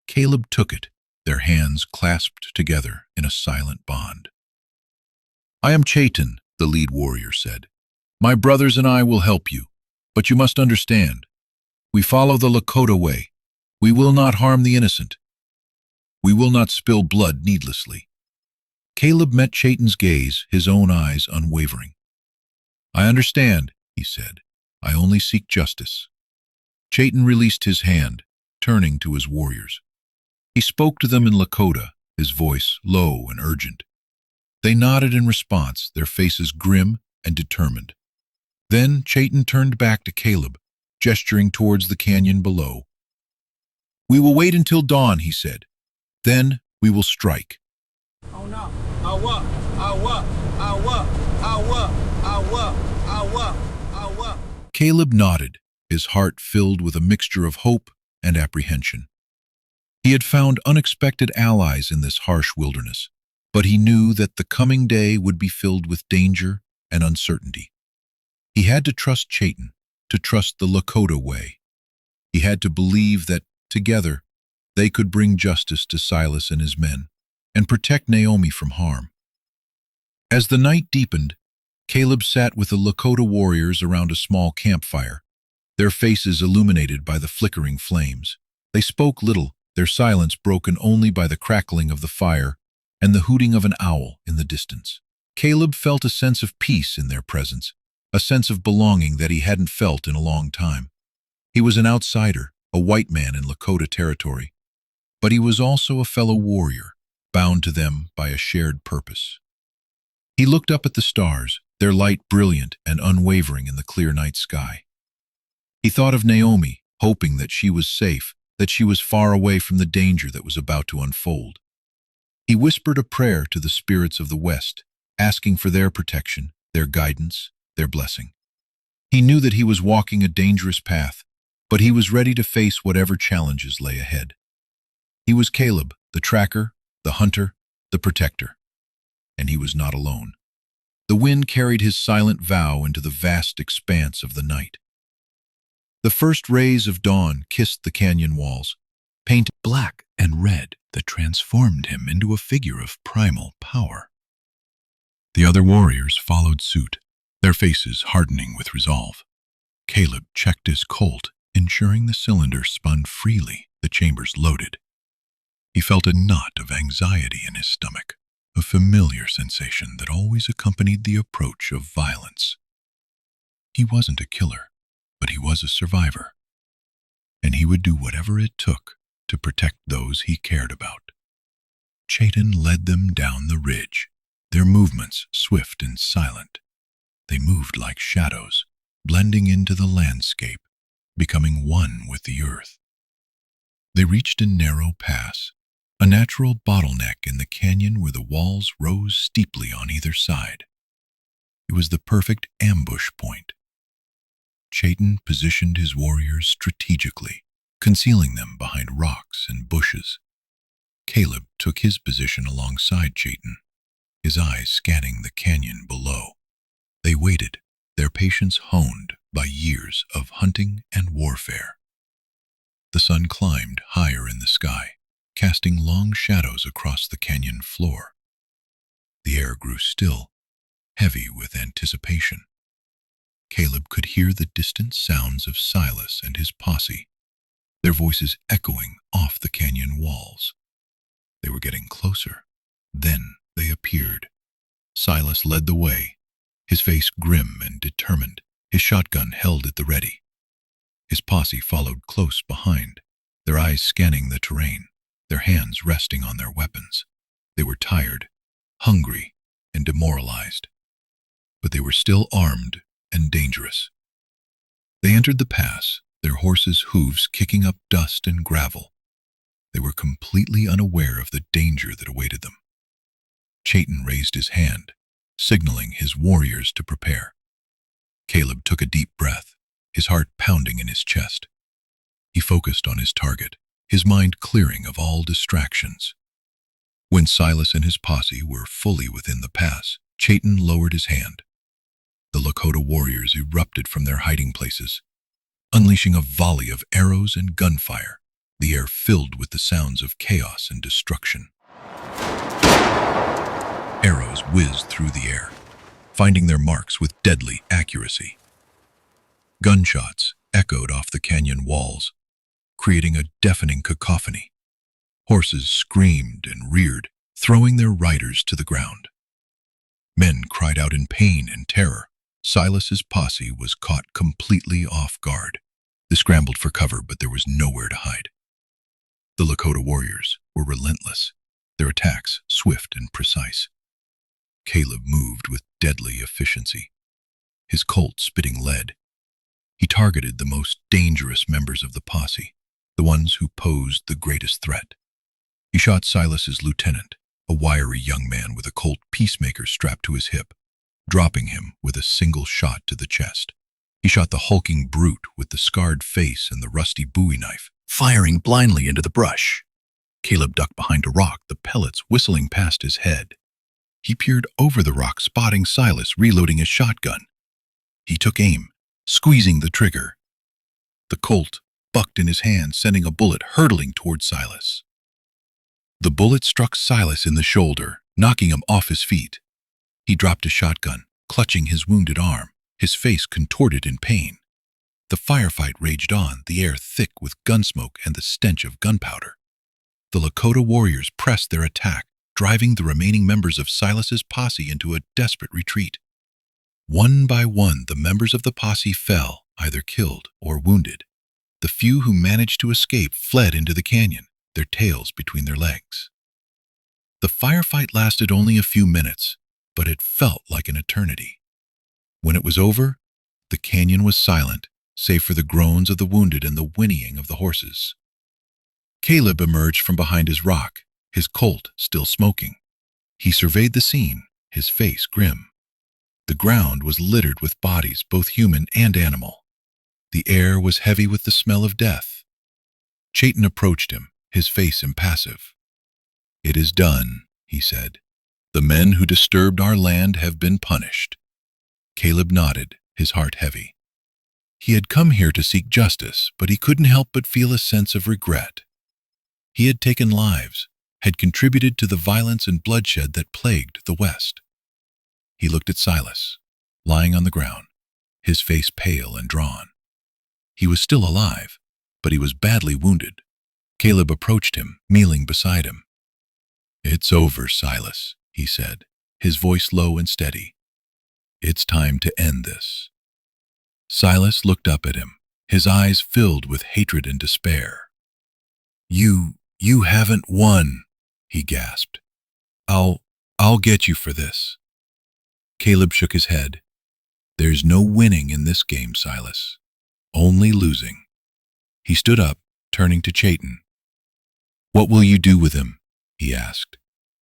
Caleb took it, their hands clasped together in a silent bond. "I am Chaitin," the lead warrior said. "My brothers and I will help you, but you must understand. We follow the Lakota way. We will not harm the innocent. We will not spill blood needlessly." Caleb met Chaitin's gaze, his own eyes unwavering. "I understand," he said. "I only seek justice." Chaitin released his hand, turning to his warriors. He spoke to them in Lakota, his voice low and urgent. They nodded in response, their faces grim and determined. Then Chaitin turned back to Caleb, gesturing towards the canyon below. "We will wait until dawn," he said. "Then we will strike." Oh no. Awa, awa, awa, awa, awa, awa, awa. Caleb nodded, his heart filled with a mixture of hope and apprehension. He had found unexpected allies in this harsh wilderness, but he knew that the coming day would be filled with danger and uncertainty. He had to trust Chaitin, to trust the Lakota way. He had to believe that, together, they could bring justice to Silas and his men, and protect Naomi from harm. As the night deepened, Caleb sat with the Lakota warriors around a small campfire, their faces illuminated by the flickering flames. They spoke little, their silence broken only by the crackling of the fire and the hooting of an owl in the distance. Caleb felt a sense of peace in their presence, a sense of belonging that he hadn't felt in a long time. He was an outsider, a white man in Lakota territory, but he was also a fellow warrior, bound to them by a shared purpose. He looked up at the stars, their light brilliant and unwavering in the clear night sky. He thought of Naomi, hoping that she was safe, that she was far away from the danger that was about to unfold. He whispered a prayer to the spirits of the West, asking for their protection, their guidance, their blessing. He knew that he was walking a dangerous path, but he was ready to face whatever challenges lay ahead. He was Caleb, the tracker, the hunter, the protector. And he was not alone. The wind carried his silent vow into the vast expanse of the night. The first rays of dawn kissed the canyon walls, painted black and red that transformed him into a figure of primal power. The other warriors followed suit, their faces hardening with resolve. Caleb checked his Colt, ensuring the cylinder spun freely, the chambers loaded. He felt a knot of anxiety in his stomach, a familiar sensation that always accompanied the approach of violence. He wasn't a killer, but he was a survivor, and he would do whatever it took to protect those he cared about. Chaitin led them down the ridge, their movements swift and silent. They moved like shadows, blending into the landscape, becoming one with the earth. They reached a narrow pass, a natural bottleneck in the canyon where the walls rose steeply on either side. It was the perfect ambush point. Chaitin positioned his warriors strategically, concealing them behind rocks and bushes. Caleb took his position alongside Chaitin, his eyes scanning the canyon below. They waited, their patience honed by years of hunting and warfare. The sun climbed higher in the sky, casting long shadows across the canyon floor. The air grew still, heavy with anticipation. Caleb could hear the distant sounds of Silas and his posse, their voices echoing off the canyon walls. They were getting closer. Then they appeared. Silas led the way, his face grim and determined, his shotgun held at the ready. His posse followed close behind, their eyes scanning the terrain, their hands resting on their weapons. They were tired, hungry, and demoralized, but they were still armed and dangerous. They entered the pass, their horses' hooves kicking up dust and gravel. They were completely unaware of the danger that awaited them. Chaitin raised his hand, signaling his warriors to prepare. Caleb took a deep breath, his heart pounding in his chest. He focused on his target, his mind clearing of all distractions. When Silas and his posse were fully within the pass, Chayton lowered his hand. The Lakota warriors erupted from their hiding places, unleashing a volley of arrows and gunfire, the air filled with the sounds of chaos and destruction. Arrows whizzed through the air, finding their marks with deadly accuracy. Gunshots echoed off the canyon walls, creating a deafening cacophony. Horses screamed and reared, throwing their riders to the ground. Men cried out in pain and terror. Silas's posse was caught completely off guard. They scrambled for cover, but there was nowhere to hide. The Lakota warriors were relentless, their attacks swift and precise. Caleb moved with deadly efficiency, his Colt spitting lead. He targeted the most dangerous members of the posse, the ones who posed the greatest threat. He shot Silas's lieutenant, a wiry young man with a Colt Peacemaker strapped to his hip, dropping him with a single shot to the chest. He shot the hulking brute with the scarred face and the rusty bowie knife, firing blindly into the brush. Caleb ducked behind a rock, the pellets whistling past his head. He peered over the rock, spotting Silas reloading his shotgun. He took aim, squeezing the trigger. The Colt bucked in his hand, sending a bullet hurtling toward Silas. The bullet struck Silas in the shoulder, knocking him off his feet. He dropped his shotgun, clutching his wounded arm, his face contorted in pain. The firefight raged on, the air thick with gunsmoke and the stench of gunpowder. The Lakota warriors pressed their attack, driving the remaining members of Silas's posse into a desperate retreat. One by one, the members of the posse fell, either killed or wounded. The few who managed to escape fled into the canyon, their tails between their legs. The firefight lasted only a few minutes, but it felt like an eternity. When it was over, the canyon was silent, save for the groans of the wounded and the whinnying of the horses. Caleb emerged from behind his rock, his Colt still smoking. He surveyed the scene, his face grim. The ground was littered with bodies, both human and animal. The air was heavy with the smell of death. Chayton approached him, his face impassive. "It is done," he said. "The men who disturbed our land have been punished." Caleb nodded, his heart heavy. He had come here to seek justice, but he couldn't help but feel a sense of regret. He had taken lives, had contributed to the violence and bloodshed that plagued the West. He looked at Silas, lying on the ground, his face pale and drawn. He was still alive, but he was badly wounded. Caleb approached him, kneeling beside him. "It's over, Silas," he said, his voice low and steady. "It's time to end this." Silas looked up at him, his eyes filled with hatred and despair. You haven't won," he gasped. I'll get you for this." Caleb shook his head. "There's no winning in this game, Silas. Only losing." He stood up, turning to Chayton. "What will you do with him?" he asked.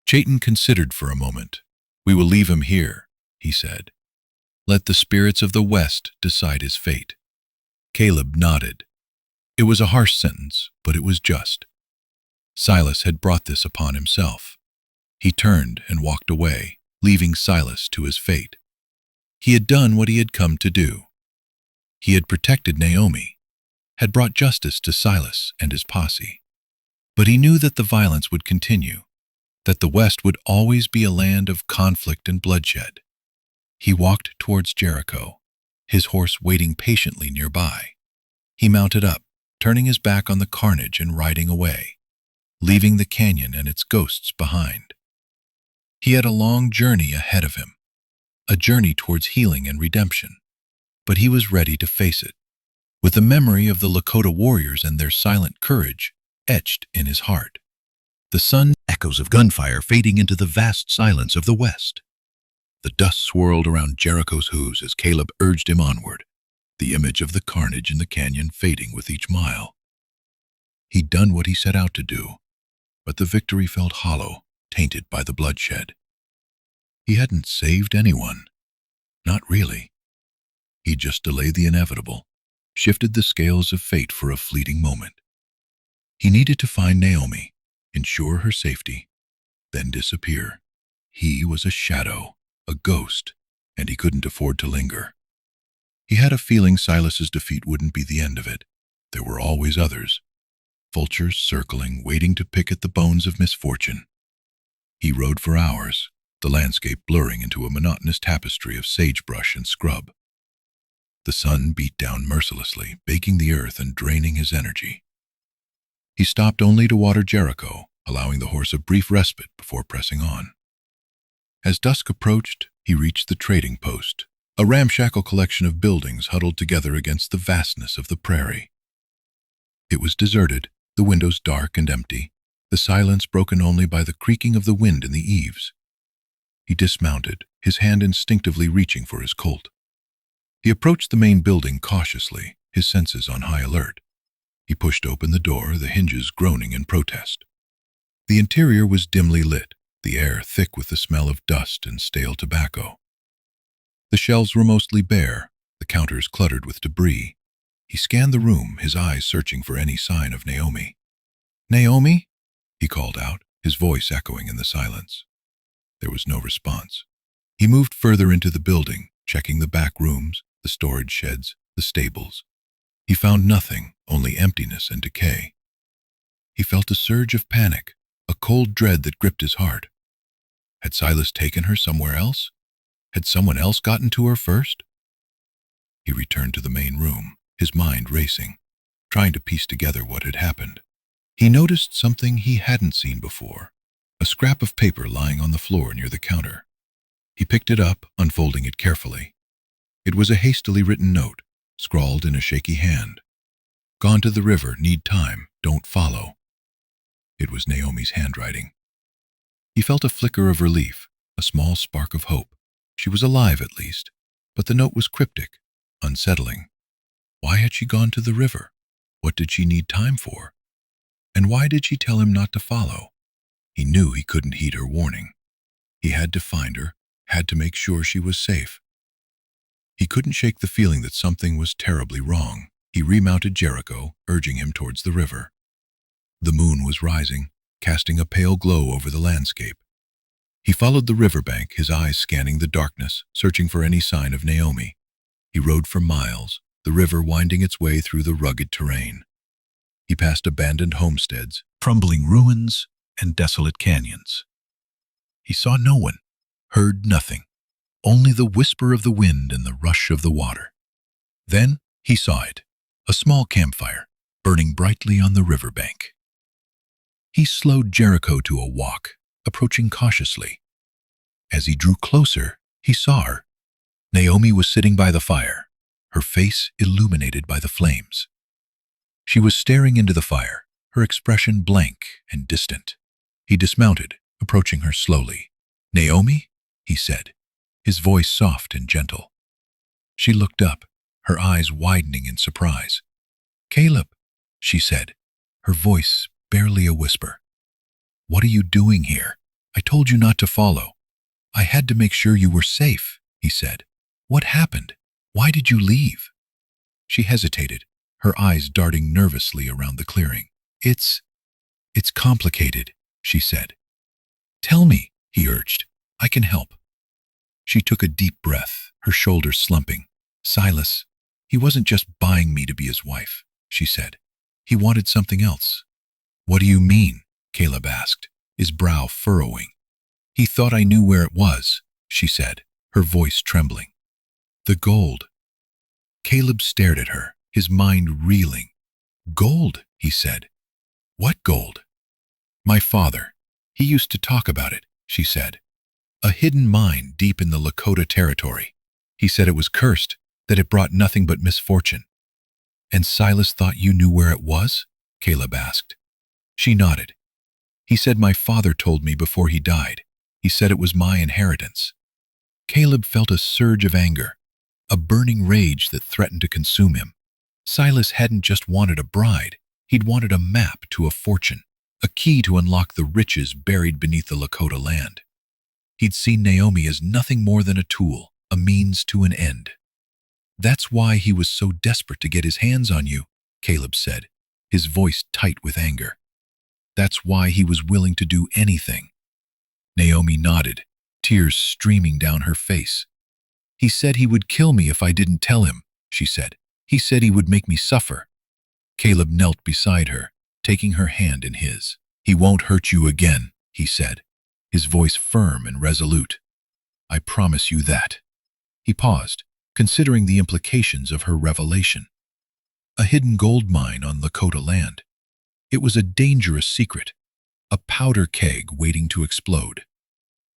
Chayton considered for a moment. "We will leave him here," he said. "Let the spirits of the West decide his fate." Caleb nodded. It was a harsh sentence, but it was just. Silas had brought this upon himself. He turned and walked away, leaving Silas to his fate. He had done what he had come to do. He had protected Naomi, had brought justice to Silas and his posse. But he knew that the violence would continue, that the West would always be a land of conflict and bloodshed. He walked towards Jericho, his horse waiting patiently nearby. He mounted up, turning his back on the carnage and riding away, leaving the canyon and its ghosts behind. He had a long journey ahead of him, a journey towards healing and redemption, but he was ready to face it, with the memory of the Lakota warriors and their silent courage etched in his heart. The sun echoes of gunfire fading into the vast silence of the West. The dust swirled around Jericho's hooves as Caleb urged him onward, the image of the carnage in the canyon fading with each mile. He'd done what he set out to do, but the victory felt hollow, tainted by the bloodshed. He hadn't saved anyone. Not really. He just delayed the inevitable, shifted the scales of fate for a fleeting moment. He needed to find Naomi, ensure her safety, then disappear. He was a shadow, a ghost, and he couldn't afford to linger. He had a feeling Silas's defeat wouldn't be the end of it. There were always others, vultures circling, waiting to pick at the bones of misfortune. He rode for hours, the landscape blurring into a monotonous tapestry of sagebrush and scrub. The sun beat down mercilessly, baking the earth and draining his energy. He stopped only to water Jericho, allowing the horse a brief respite before pressing on. As dusk approached, he reached the trading post, a ramshackle collection of buildings huddled together against the vastness of the prairie. It was deserted, the windows dark and empty, the silence broken only by the creaking of the wind in the eaves. He dismounted, his hand instinctively reaching for his colt. He approached the main building cautiously, his senses on high alert. He pushed open the door, the hinges groaning in protest. The interior was dimly lit, the air thick with the smell of dust and stale tobacco. The shelves were mostly bare, the counters cluttered with debris. He scanned the room, his eyes searching for any sign of Naomi. "Naomi?" he called out, his voice echoing in the silence. There was no response. He moved further into the building, checking the back rooms, the storage sheds, the stables. He found nothing, only emptiness and decay. He felt a surge of panic, a cold dread that gripped his heart. Had Silas taken her somewhere else? Had someone else gotten to her first? He returned to the main room, his mind racing, trying to piece together what had happened. He noticed something he hadn't seen before, a scrap of paper lying on the floor near the counter. He picked it up, unfolding it carefully. It was a hastily written note, scrawled in a shaky hand. "Gone to the river, need time, don't follow." It was Naomi's handwriting. He felt a flicker of relief, a small spark of hope. She was alive at least, but the note was cryptic, unsettling. Why had she gone to the river? What did she need time for? And why did she tell him not to follow? He knew he couldn't heed her warning. He had to find her, had to make sure she was safe. He couldn't shake the feeling that something was terribly wrong. He remounted Jericho, urging him towards the river. The moon was rising, casting a pale glow over the landscape. He followed the riverbank, his eyes scanning the darkness, searching for any sign of Naomi. He rode for miles, the river winding its way through the rugged terrain. He passed abandoned homesteads, crumbling ruins, and desolate canyons. He saw no one, heard nothing, only the whisper of the wind and the rush of the water. Then he saw it, a small campfire, burning brightly on the riverbank. He slowed Jericho to a walk, approaching cautiously. As he drew closer, he saw her. Naomi was sitting by the fire, her face illuminated by the flames. She was staring into the fire, her expression blank and distant. He dismounted, approaching her slowly. "Naomi?" he said, his voice soft and gentle. She looked up, her eyes widening in surprise. "Caleb," she said, her voice barely a whisper. "What are you doing here? I told you not to follow." "I had to make sure you were safe," he said. "What happened? Why did you leave?" She hesitated, her eyes darting nervously around the clearing. It's complicated," she said. "Tell me," he urged. "I can help." She took a deep breath, her shoulders slumping. "Silas, he wasn't just buying me to be his wife," she said. "He wanted something else." "What do you mean?" Caleb asked, his brow furrowing. "He thought I knew where it was," she said, her voice trembling. "The gold." Caleb stared at her, his mind reeling. "Gold," he said. "What gold?" "My father. He used to talk about it," she said. "A hidden mine deep in the Lakota territory. He said it was cursed, that it brought nothing but misfortune." "And Silas thought you knew where it was?" Caleb asked. She nodded. "He said my father told me before he died. He said it was my inheritance." Caleb felt a surge of anger, a burning rage that threatened to consume him. Silas hadn't just wanted a bride, he'd wanted a map to a fortune, a key to unlock the riches buried beneath the Lakota land. He'd seen Naomi as nothing more than a tool, a means to an end. "That's why he was so desperate to get his hands on you," Caleb said, his voice tight with anger. "That's why he was willing to do anything." Naomi nodded, tears streaming down her face. "He said he would kill me if I didn't tell him," she said. "He said he would make me suffer." Caleb knelt beside her, taking her hand in his. "He won't hurt you again," he said, his voice firm and resolute. "I promise you that." He paused, considering the implications of her revelation. A hidden gold mine on Lakota land. It was a dangerous secret, a powder keg waiting to explode.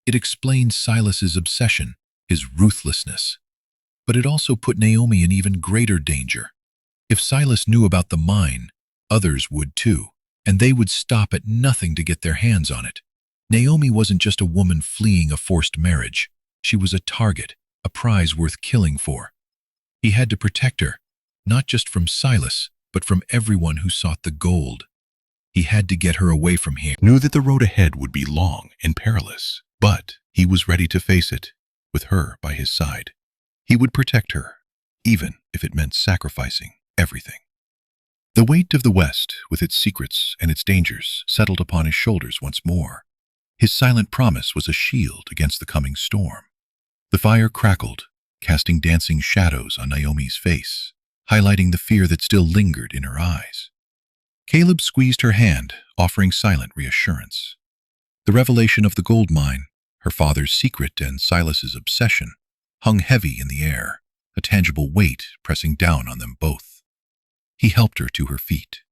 It explained Silas's obsession, his ruthlessness. But it also put Naomi in even greater danger. If Silas knew about the mine, others would too, and they would stop at nothing to get their hands on it. Naomi wasn't just a woman fleeing a forced marriage. She was a target, a prize worth killing for. He had to protect her, not just from Silas, but from everyone who sought the gold. He had to get her away from here. Knew that the road ahead would be long and perilous, but he was ready to face it, with her by his side. He would protect her, even if it meant sacrificing everything. The weight of the West, with its secrets and its dangers, settled upon his shoulders once more. His silent promise was a shield against the coming storm. The fire crackled, casting dancing shadows on Naomi's face, highlighting the fear that still lingered in her eyes. Caleb squeezed her hand, offering silent reassurance. The revelation of the gold mine, her father's secret and Silas's obsession, hung heavy in the air, a tangible weight pressing down on them both. He helped her to her feet.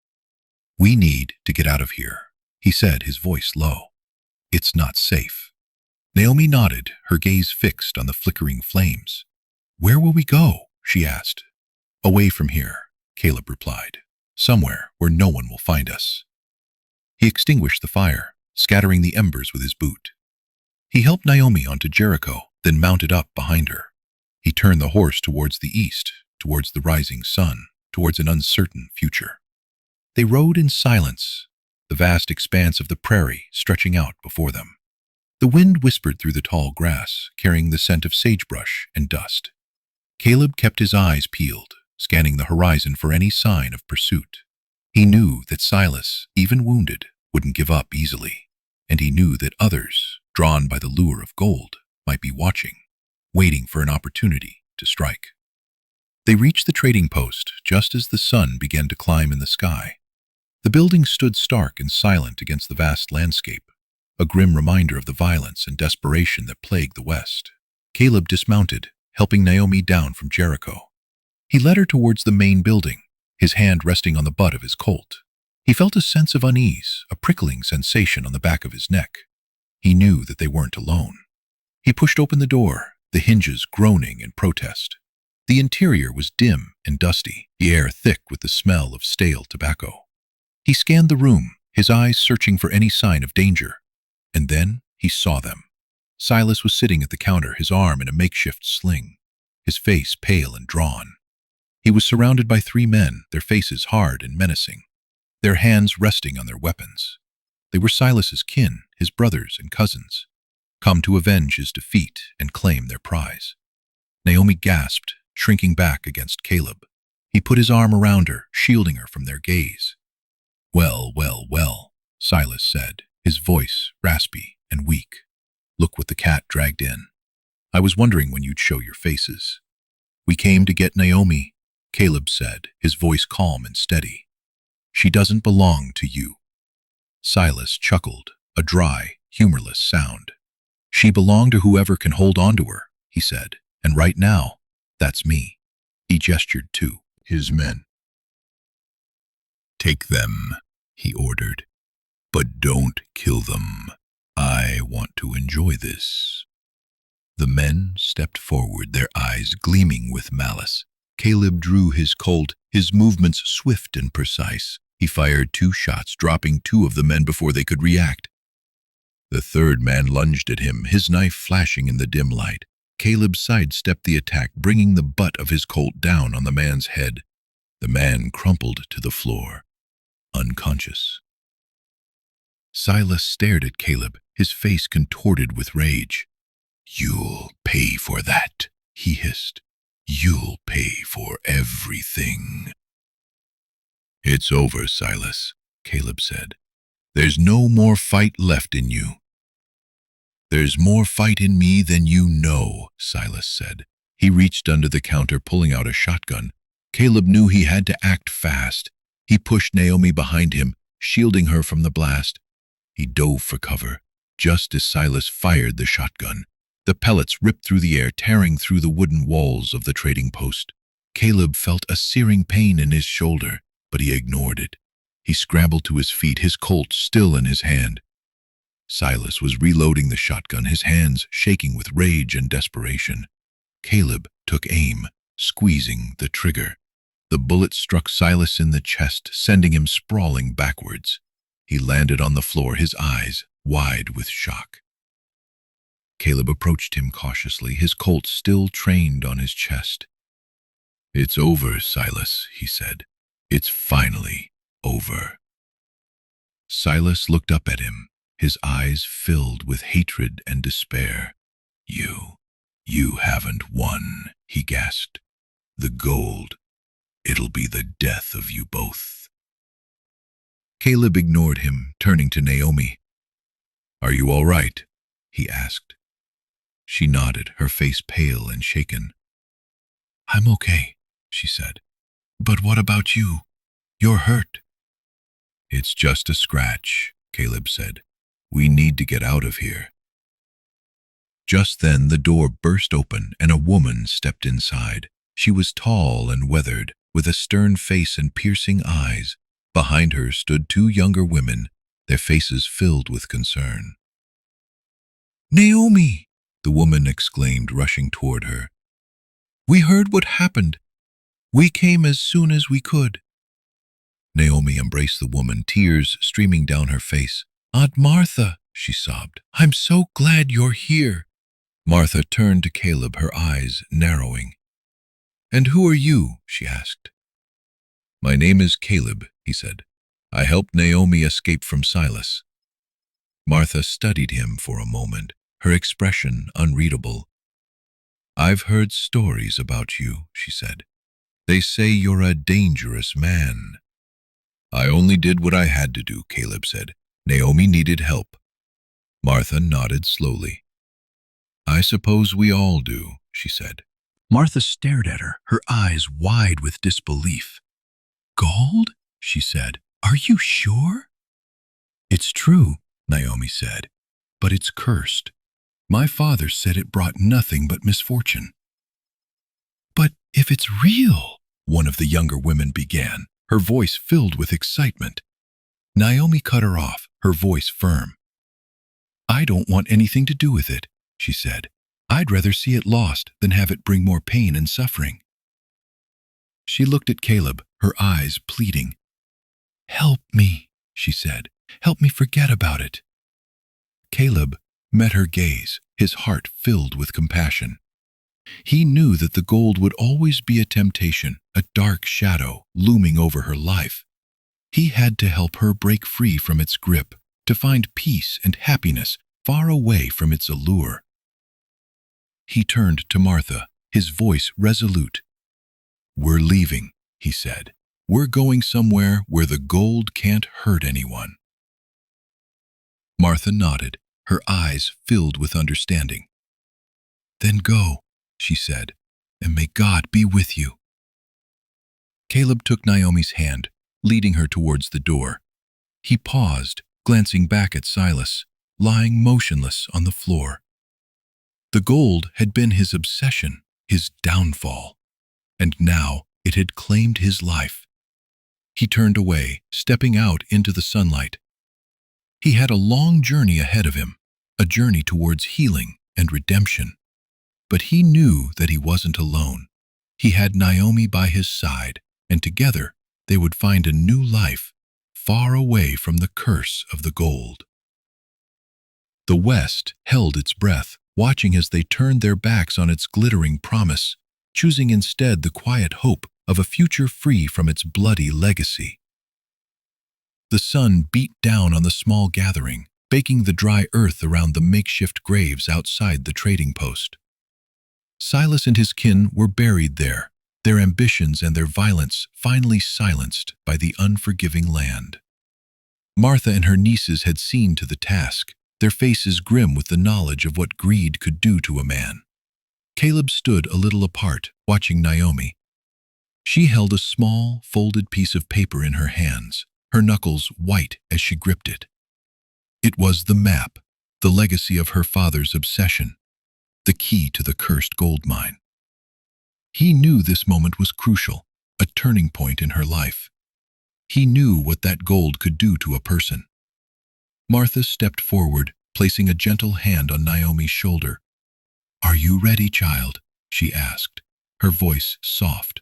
"We need to get out of here," he said, his voice low. "It's not safe." Naomi nodded, her gaze fixed on the flickering flames. "Where will we go?" she asked. "Away from here," Caleb replied. "Somewhere where no one will find us." He extinguished the fire, scattering the embers with his boot. He helped Naomi onto Jericho, then mounted up behind her. He turned the horse towards the east, towards the rising sun, towards an uncertain future. They rode in silence, the vast expanse of the prairie stretching out before them. The wind whispered through the tall grass, carrying the scent of sagebrush and dust. Caleb kept his eyes peeled, scanning the horizon for any sign of pursuit. He knew that Silas, even wounded, wouldn't give up easily, and he knew that others, drawn by the lure of gold, might be watching, waiting for an opportunity to strike. They reached the trading post just as the sun began to climb in the sky. The building stood stark and silent against the vast landscape, a grim reminder of the violence and desperation that plagued the West. Caleb dismounted, helping Naomi down from Jericho. He led her towards the main building, his hand resting on the butt of his Colt. He felt a sense of unease, a prickling sensation on the back of his neck. He knew that they weren't alone. He pushed open the door, the hinges groaning in protest. The interior was dim and dusty, the air thick with the smell of stale tobacco. He scanned the room, his eyes searching for any sign of danger. And then he saw them. Silas was sitting at the counter, his arm in a makeshift sling, his face pale and drawn. He was surrounded by 3 men, their faces hard and menacing, their hands resting on their weapons. They were Silas's kin, his brothers and cousins, come to avenge his defeat and claim their prize. Naomi gasped, shrinking back against Caleb. He put his arm around her, shielding her from their gaze. "Well, well, well," Silas said, his voice raspy and weak. "Look what the cat dragged in. I was wondering when you'd show your faces." "We came to get Naomi," Caleb said, his voice calm and steady. "She doesn't belong to you." Silas chuckled, a dry, humorless sound. "She belonged to whoever can hold on to her," he said, "and right now, that's me." He gestured to his men. "Take them," he ordered, "but don't kill them. I want to enjoy this." The men stepped forward, their eyes gleaming with malice. Caleb drew his Colt, his movements swift and precise. He fired 2 shots, dropping 2 of the men before they could react. The 3rd man lunged at him, his knife flashing in the dim light. Caleb sidestepped the attack, bringing the butt of his Colt down on the man's head. The man crumpled to the floor, unconscious. Silas stared at Caleb, his face contorted with rage. "You'll pay for that," he hissed. "You'll pay for everything." "It's over, Silas," Caleb said. "There's no more fight left in you." "There's more fight in me than you know," Silas said. He reached under the counter, pulling out a shotgun. Caleb knew he had to act fast. He pushed Naomi behind him, shielding her from the blast. He dove for cover, just as Silas fired the shotgun. The pellets ripped through the air, tearing through the wooden walls of the trading post. Caleb felt a searing pain in his shoulder, but he ignored it. He scrambled to his feet, his Colt still in his hand. Silas was reloading the shotgun, his hands shaking with rage and desperation. Caleb took aim, squeezing the trigger. The bullet struck Silas in the chest, sending him sprawling backwards. He landed on the floor, his eyes wide with shock. Caleb approached him cautiously, his Colt still trained on his chest. "It's over, Silas," he said. "It's finally over." Silas looked up at him, his eyes filled with hatred and despair. You haven't won," he gasped. "The gold, it'll be the death of you both." Caleb ignored him, turning to Naomi. "Are you all right?" he asked. She nodded, her face pale and shaken. "I'm okay," she said. "But what about you? You're hurt." "It's just a scratch," Caleb said. "We need to get out of here." Just then the door burst open and a woman stepped inside. She was tall and weathered, with a stern face and piercing eyes. Behind her stood two younger women, their faces filled with concern. "Naomi!" the woman exclaimed, rushing toward her. "We heard what happened. We came as soon as we could." Naomi embraced the woman, tears streaming down her face. "Aunt Martha," she sobbed, "I'm so glad you're here." Martha turned to Caleb, her eyes narrowing. "And who are you?" she asked. "My name is Caleb," he said. "I helped Naomi escape from Silas." Martha studied him for a moment, her expression unreadable. "I've heard stories about you," she said. "They say you're a dangerous man." "I only did what I had to do," Caleb said. "Naomi needed help." Martha nodded slowly. "I suppose we all do," she said. Martha stared at her, her eyes wide with disbelief. "Gold?" she said. "Are you sure?" "It's true," Naomi said, "but it's cursed. My father said it brought nothing but misfortune." "But if it's real," one of the younger women began, her voice filled with excitement. Naomi cut her off, her voice firm. "I don't want anything to do with it," she said. "I'd rather see it lost than have it bring more pain and suffering." She looked at Caleb, her eyes pleading. "Help me," she said. "Help me forget about it." Caleb met her gaze, his heart filled with compassion. He knew that the gold would always be a temptation, a dark shadow looming over her life. He had to help her break free from its grip, to find peace and happiness far away from its allure. He turned to Martha, his voice resolute. "We're leaving," he said. "We're going somewhere where the gold can't hurt anyone." Martha nodded, her eyes filled with understanding. "Then go," she said, "and may God be with you." Caleb took Naomi's hand, leading her towards the door. He paused, glancing back at Silas, lying motionless on the floor. The gold had been his obsession, his downfall, and now it had claimed his life. He turned away, stepping out into the sunlight. He had a long journey ahead of him, a journey towards healing and redemption. But he knew that he wasn't alone. He had Naomi by his side, and together they would find a new life, far away from the curse of the gold. The West held its breath, watching as they turned their backs on its glittering promise, choosing instead the quiet hope of a future free from its bloody legacy. The sun beat down on the small gathering, baking the dry earth around the makeshift graves outside the trading post. Silas and his kin were buried there, their ambitions and their violence finally silenced by the unforgiving land. Martha and her nieces had seen to the task, their faces grim with the knowledge of what greed could do to a man. Caleb stood a little apart, watching Naomi. She held a small, folded piece of paper in her hands, her knuckles white as she gripped it. It was the map, the legacy of her father's obsession, the key to the cursed gold mine. He knew this moment was crucial, a turning point in her life. He knew what that gold could do to a person. Martha stepped forward, placing a gentle hand on Naomi's shoulder. "Are you ready, child?" she asked, her voice soft.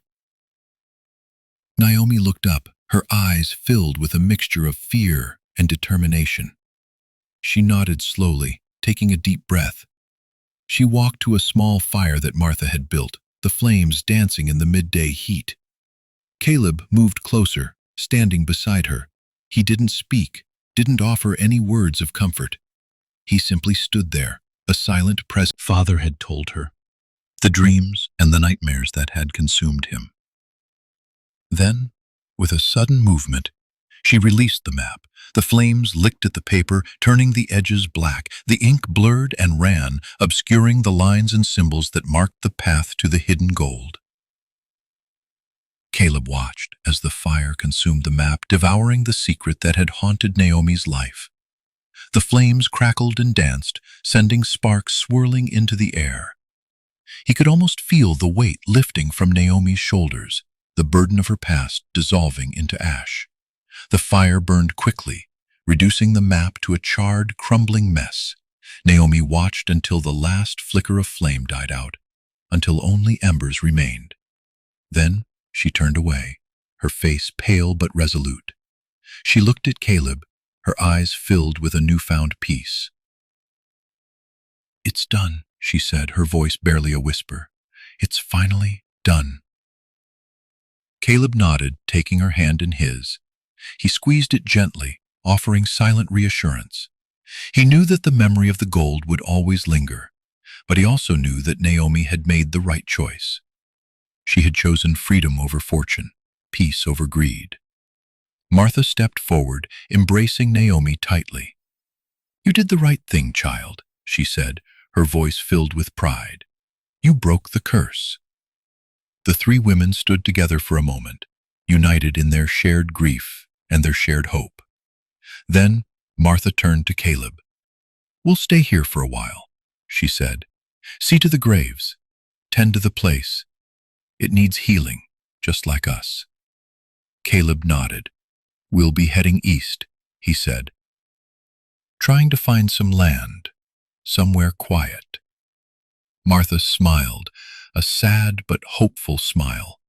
Naomi looked up, her eyes filled with a mixture of fear and determination. She nodded slowly, taking a deep breath. She walked to a small fire that Martha had built, the flames dancing in the midday heat. Caleb moved closer, standing beside her. He didn't speak, didn't offer any words of comfort. He simply stood there, a silent presence. Father had told her, the dreams and the nightmares that had consumed him. Then, with a sudden movement, she released the map. The flames licked at the paper, turning the edges black. The ink blurred and ran, obscuring the lines and symbols that marked the path to the hidden gold. Caleb watched as the fire consumed the map, devouring the secret that had haunted Naomi's life. The flames crackled and danced, sending sparks swirling into the air. He could almost feel the weight lifting from Naomi's shoulders, the burden of her past dissolving into ash. The fire burned quickly, reducing the map to a charred, crumbling mess. Naomi watched until the last flicker of flame died out, until only embers remained. Then she turned away, her face pale but resolute. She looked at Caleb, her eyes filled with a newfound peace. "It's done," she said, her voice barely a whisper. "It's finally done." Caleb nodded, taking her hand in his. He squeezed it gently, offering silent reassurance. He knew that the memory of the gold would always linger, but he also knew that Naomi had made the right choice. She had chosen freedom over fortune, peace over greed. Martha stepped forward, embracing Naomi tightly. "You did the right thing, child," she said, her voice filled with pride. "You broke the curse." The three women stood together for a moment, united in their shared grief and their shared hope. Then Martha turned to Caleb. "We'll stay here for a while," she said. "See to the graves. Tend to the place. It needs healing, just like us." Caleb nodded. "We'll be heading east," he said. "Trying to find some land, somewhere quiet." Martha smiled, a sad but hopeful smile.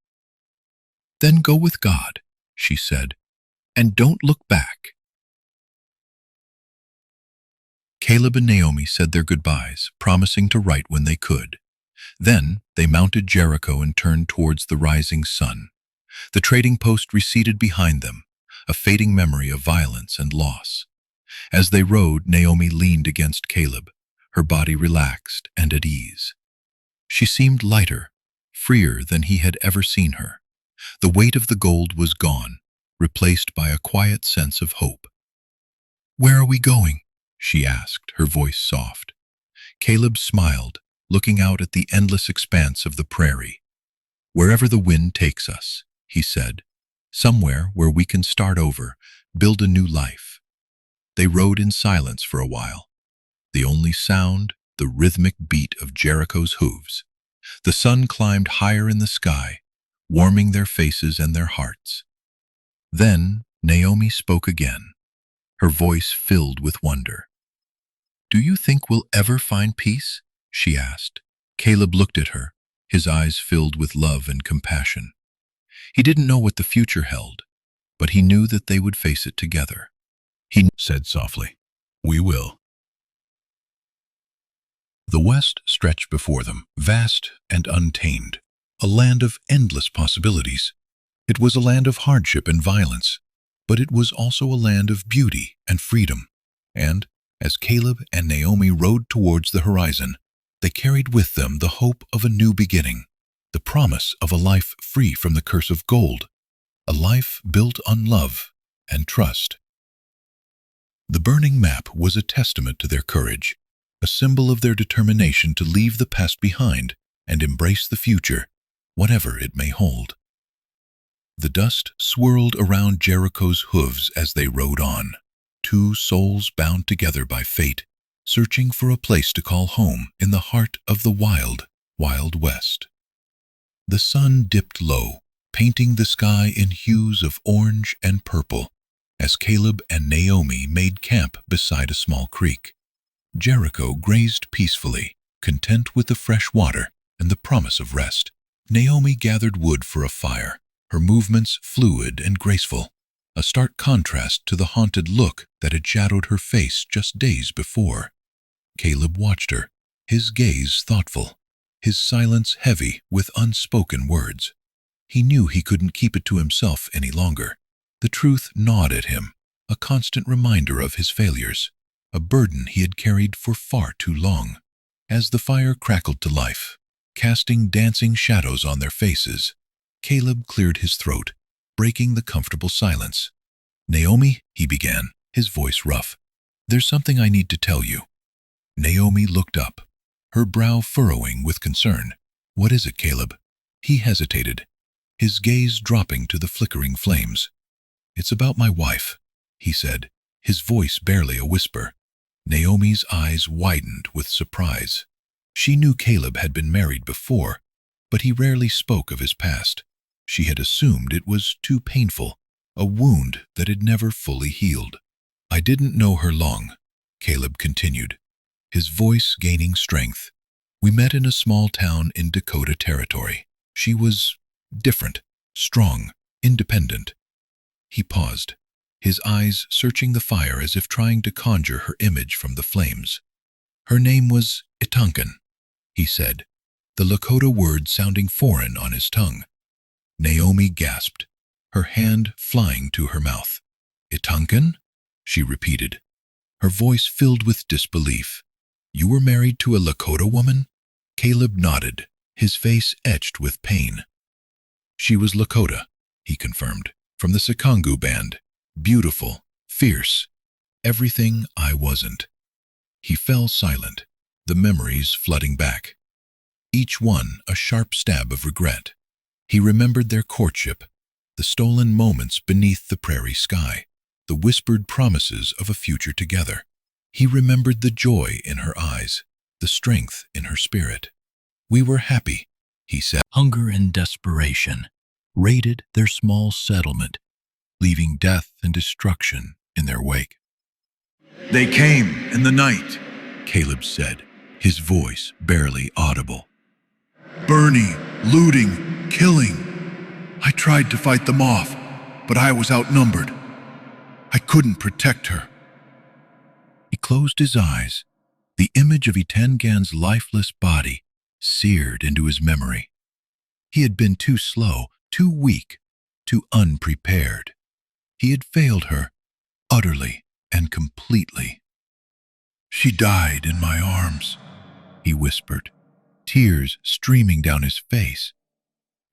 "Then go with God," she said, "and don't look back." Caleb and Naomi said their goodbyes, promising to write when they could. Then they mounted Jericho and turned towards the rising sun. The trading post receded behind them, a fading memory of violence and loss. As they rode, Naomi leaned against Caleb, her body relaxed and at ease. She seemed lighter, freer than he had ever seen her. The weight of the gold was gone, replaced by a quiet sense of hope. "Where are we going?" she asked, her voice soft. Caleb smiled, looking out at the endless expanse of the prairie. "Wherever the wind takes us," he said, "somewhere where we can start over, build a new life." They rode in silence for a while. The only sound, the rhythmic beat of Jericho's hooves. The sun climbed higher in the sky, warming their faces and their hearts. Then Naomi spoke again, her voice filled with wonder. "Do you think we'll ever find peace?" she asked. Caleb looked at her, his eyes filled with love and compassion. He didn't know what the future held, but he knew that they would face it together. He said softly, "We will." The West stretched before them, vast and untamed, a land of endless possibilities. It was a land of hardship and violence, but it was also a land of beauty and freedom. And, As Caleb and Naomi rode towards the horizon, they carried with them the hope of a new beginning, the promise of a life free from the curse of gold, a life built on love and trust. The burning map was a testament to their courage, a symbol of their determination to leave the past behind and embrace the future, whatever it may hold. The dust swirled around Jericho's hooves as they rode on, two souls bound together by fate, searching for a place to call home in the heart of the wild, wild west. The sun dipped low, painting the sky in hues of orange and purple, as Caleb and Naomi made camp beside a small creek. Jericho grazed peacefully, content with the fresh water and the promise of rest. Naomi gathered wood for a fire, her movements fluid and graceful, a stark contrast to the haunted look that had shadowed her face just days before. Caleb watched her, his gaze thoughtful, his silence heavy with unspoken words. He knew he couldn't keep it to himself any longer. The truth gnawed at him, a constant reminder of his failures, a burden he had carried for far too long. As the fire crackled to life, casting dancing shadows on their faces, Caleb cleared his throat, breaking the comfortable silence. "Naomi," he began, his voice rough, "there's something I need to tell you." Naomi looked up, her brow furrowing with concern. "What is it, Caleb?" He hesitated, his gaze dropping to the flickering flames. "It's about my wife," he said, his voice barely a whisper. Naomi's eyes widened with surprise. She knew Caleb had been married before, but he rarely spoke of his past. She had assumed it was too painful, a wound that had never fully healed. "I didn't know her long," Caleb continued, his voice gaining strength. "We met in a small town in Dakota Territory. She was different, strong, independent." He paused, his eyes searching the fire as if trying to conjure her image from the flames. "Her name was Itancan," he said, the Lakota word sounding foreign on his tongue. Naomi gasped, her hand flying to her mouth. "Itancan?" she repeated, her voice filled with disbelief. "You were married to a Lakota woman?" Caleb nodded, his face etched with pain. "She was Lakota," he confirmed, "from the Sikangu band. Beautiful, fierce, everything I wasn't." He fell silent, the memories flooding back, each one a sharp stab of regret. He remembered their courtship, the stolen moments beneath the prairie sky, the whispered promises of a future together. He remembered the joy in her eyes, the strength in her spirit. "We were happy," he said. Hunger and desperation raided their small settlement, leaving death and destruction in their wake. "They came in the night," Caleb said, his voice barely audible. "Burning, looting, killing. I tried to fight them off, but I was outnumbered. I couldn't protect her." He closed his eyes, the image of Itancan's lifeless body seared into his memory. He had been too slow, too weak, too unprepared. He had failed her, utterly and completely. "She died in my arms," he whispered, tears streaming down his face.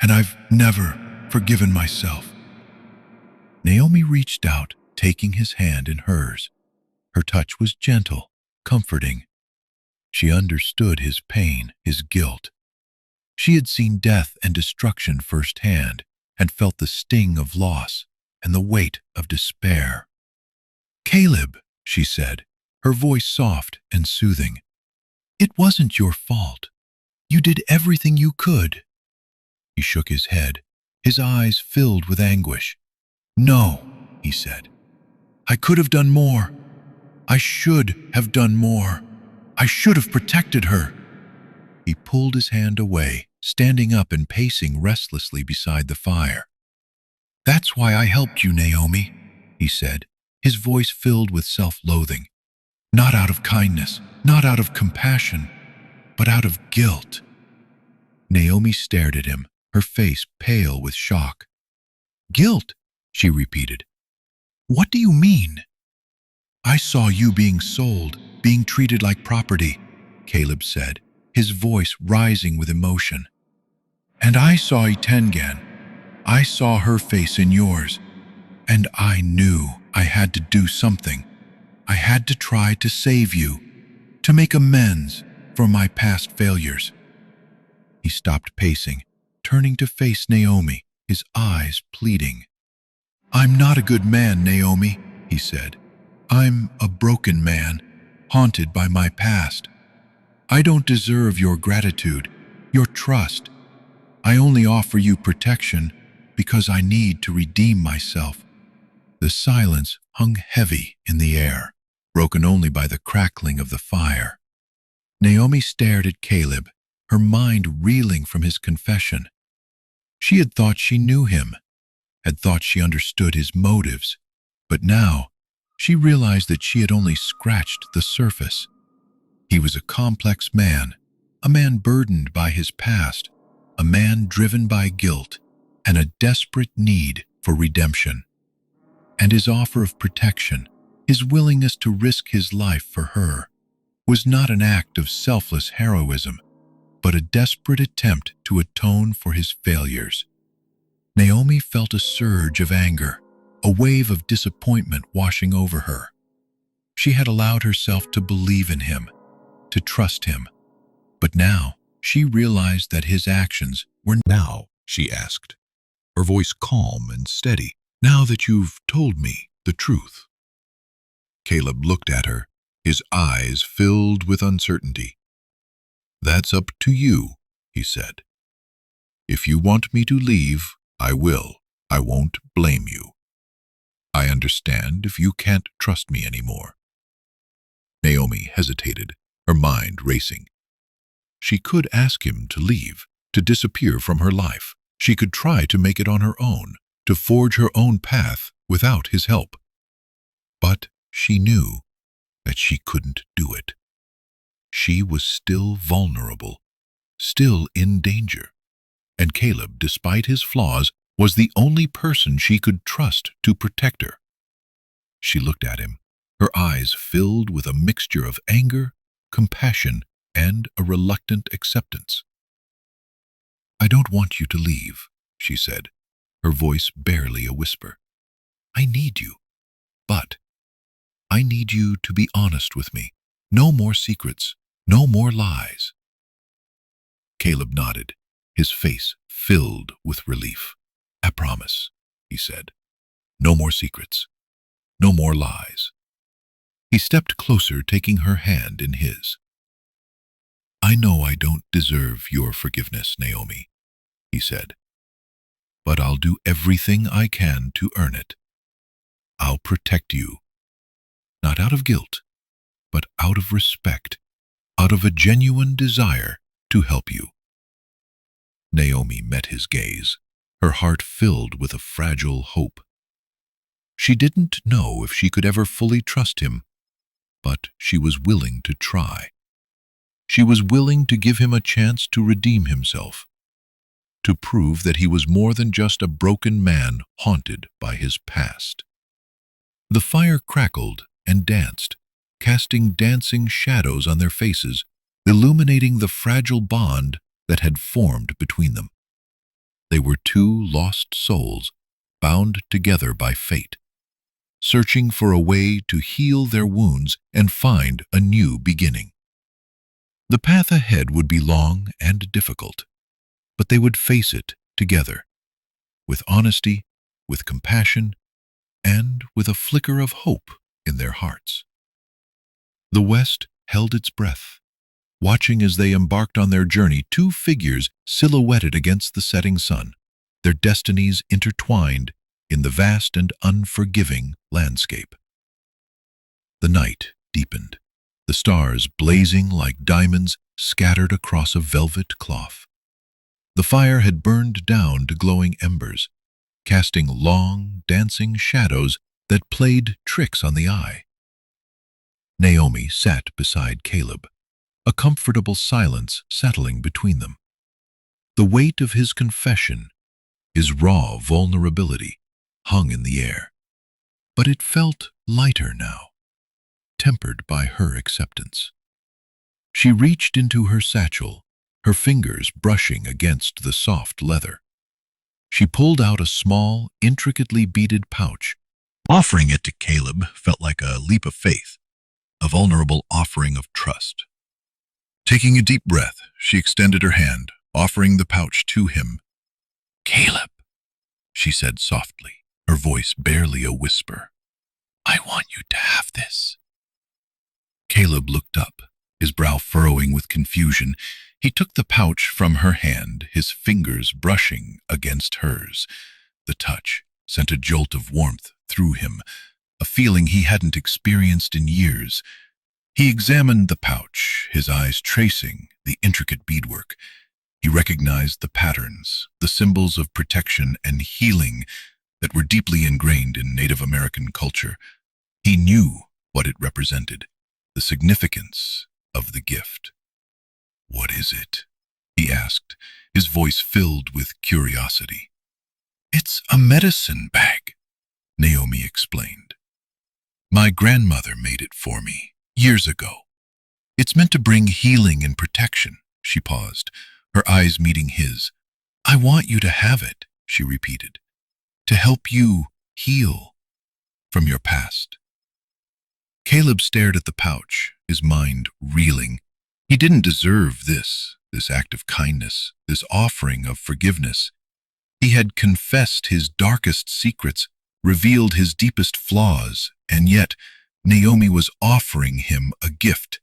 "And I've never forgiven myself." Naomi reached out, taking his hand in hers. Her touch was gentle, comforting. She understood his pain, his guilt. She had seen death and destruction firsthand and felt the sting of loss and the weight of despair. "Caleb," she said, her voice soft and soothing, "it wasn't your fault. You did everything you could." He shook his head, his eyes filled with anguish. "No," he said. "I could have done more. I should have done more. I should have protected her." He pulled his hand away, standing up and pacing restlessly beside the fire. "That's why I helped you, Naomi," he said, his voice filled with self-loathing. "Not out of kindness, not out of compassion, but out of guilt." Naomi stared at him, her face pale with shock. "Guilt?" she repeated. "What do you mean?" I saw you being sold, being treated like property, Caleb said, his voice rising with emotion. And I saw Itancan. I saw her face in yours. And I knew I had to do something. I had to try to save you, to make amends for my past failures. He stopped pacing, turning to face Naomi, his eyes pleading. I'm not a good man, Naomi, he said. I'm a broken man, haunted by my past. I don't deserve your gratitude, your trust. I only offer you protection because I need to redeem myself. The silence hung heavy in the air, broken only by the crackling of the fire. Naomi stared at Caleb, her mind reeling from his confession. She had thought she knew him, had thought she understood his motives, but now she realized that she had only scratched the surface. He was a complex man, a man burdened by his past, a man driven by guilt and a desperate need for redemption. And his offer of protection, his willingness to risk his life for her, was not an act of selfless heroism, but a desperate attempt to atone for his failures. Naomi felt a surge of anger, a wave of disappointment washing over her. She had allowed herself to believe in him, to trust him, but now she realized that his actions were Now, she asked, her voice calm and steady. Now that you've told me the truth. Caleb looked at her, his eyes filled with uncertainty. That's up to you, he said. If you want me to leave, I will. I won't blame you. I understand if you can't trust me anymore. Naomi hesitated, her mind racing. She could ask him to leave, to disappear from her life. She could try to make it on her own, to forge her own path without his help. But she knew that she couldn't do it. She was still vulnerable, still in danger, and Caleb, despite his flaws, was the only person she could trust to protect her. She looked at him, her eyes filled with a mixture of anger, compassion, and a reluctant acceptance. I don't want you to leave, she said, her voice barely a whisper. I need you, but I need you to be honest with me. No more secrets, no more lies. Caleb nodded, his face filled with relief. I promise, he said. No more secrets, no more lies. He stepped closer, taking her hand in his. I know I don't deserve your forgiveness, Naomi, he said, but I'll do everything I can to earn it. I'll protect you, not out of guilt, but out of respect, out of a genuine desire to help you. Naomi met his gaze, her heart filled with a fragile hope. She didn't know if she could ever fully trust him, but she was willing to try. She was willing to give him a chance to redeem himself, to prove that he was more than just a broken man haunted by his past. The fire crackled and danced, casting dancing shadows on their faces, illuminating the fragile bond that had formed between them. They were two lost souls, bound together by fate, searching for a way to heal their wounds and find a new beginning. The path ahead would be long and difficult, but they would face it together, with honesty, with compassion, and with a flicker of hope in their hearts. The West held its breath, watching as they embarked on their journey, two figures silhouetted against the setting sun, their destinies intertwined in the vast and unforgiving landscape. The night deepened, the stars blazing like diamonds scattered across a velvet cloth. The fire had burned down to glowing embers, casting long, dancing shadows that played tricks on the eye. Naomi sat beside Caleb, a comfortable silence settling between them. The weight of his confession, his raw vulnerability, hung in the air, but it felt lighter now. tempered by her acceptance. She reached into her satchel, her fingers brushing against the soft leather. She pulled out a small, intricately beaded pouch. Offering it to Caleb felt like a leap of faith, a vulnerable offering of trust. Taking a deep breath, she extended her hand, offering the pouch to him. "Caleb," she said softly, her voice barely a whisper. "I want you to have this." Caleb looked up, his brow furrowing with confusion. He took the pouch from her hand, his fingers brushing against hers. The touch sent a jolt of warmth through him, a feeling he hadn't experienced in years. He examined the pouch, his eyes tracing the intricate beadwork. He recognized the patterns, the symbols of protection and healing that were deeply ingrained in Native American culture. He knew what it represented, the significance of the gift. "What is it?" he asked, his voice filled with curiosity. "It's a medicine bag," Naomi explained. "My grandmother made it for me years ago. It's meant to bring healing and protection." She paused, her eyes meeting his. "I want you to have it," she repeated, "to help you heal from your past." Caleb stared at the pouch, his mind reeling. He didn't deserve this act of kindness, this offering of forgiveness. He had confessed his darkest secrets, revealed his deepest flaws, and yet Naomi was offering him a gift,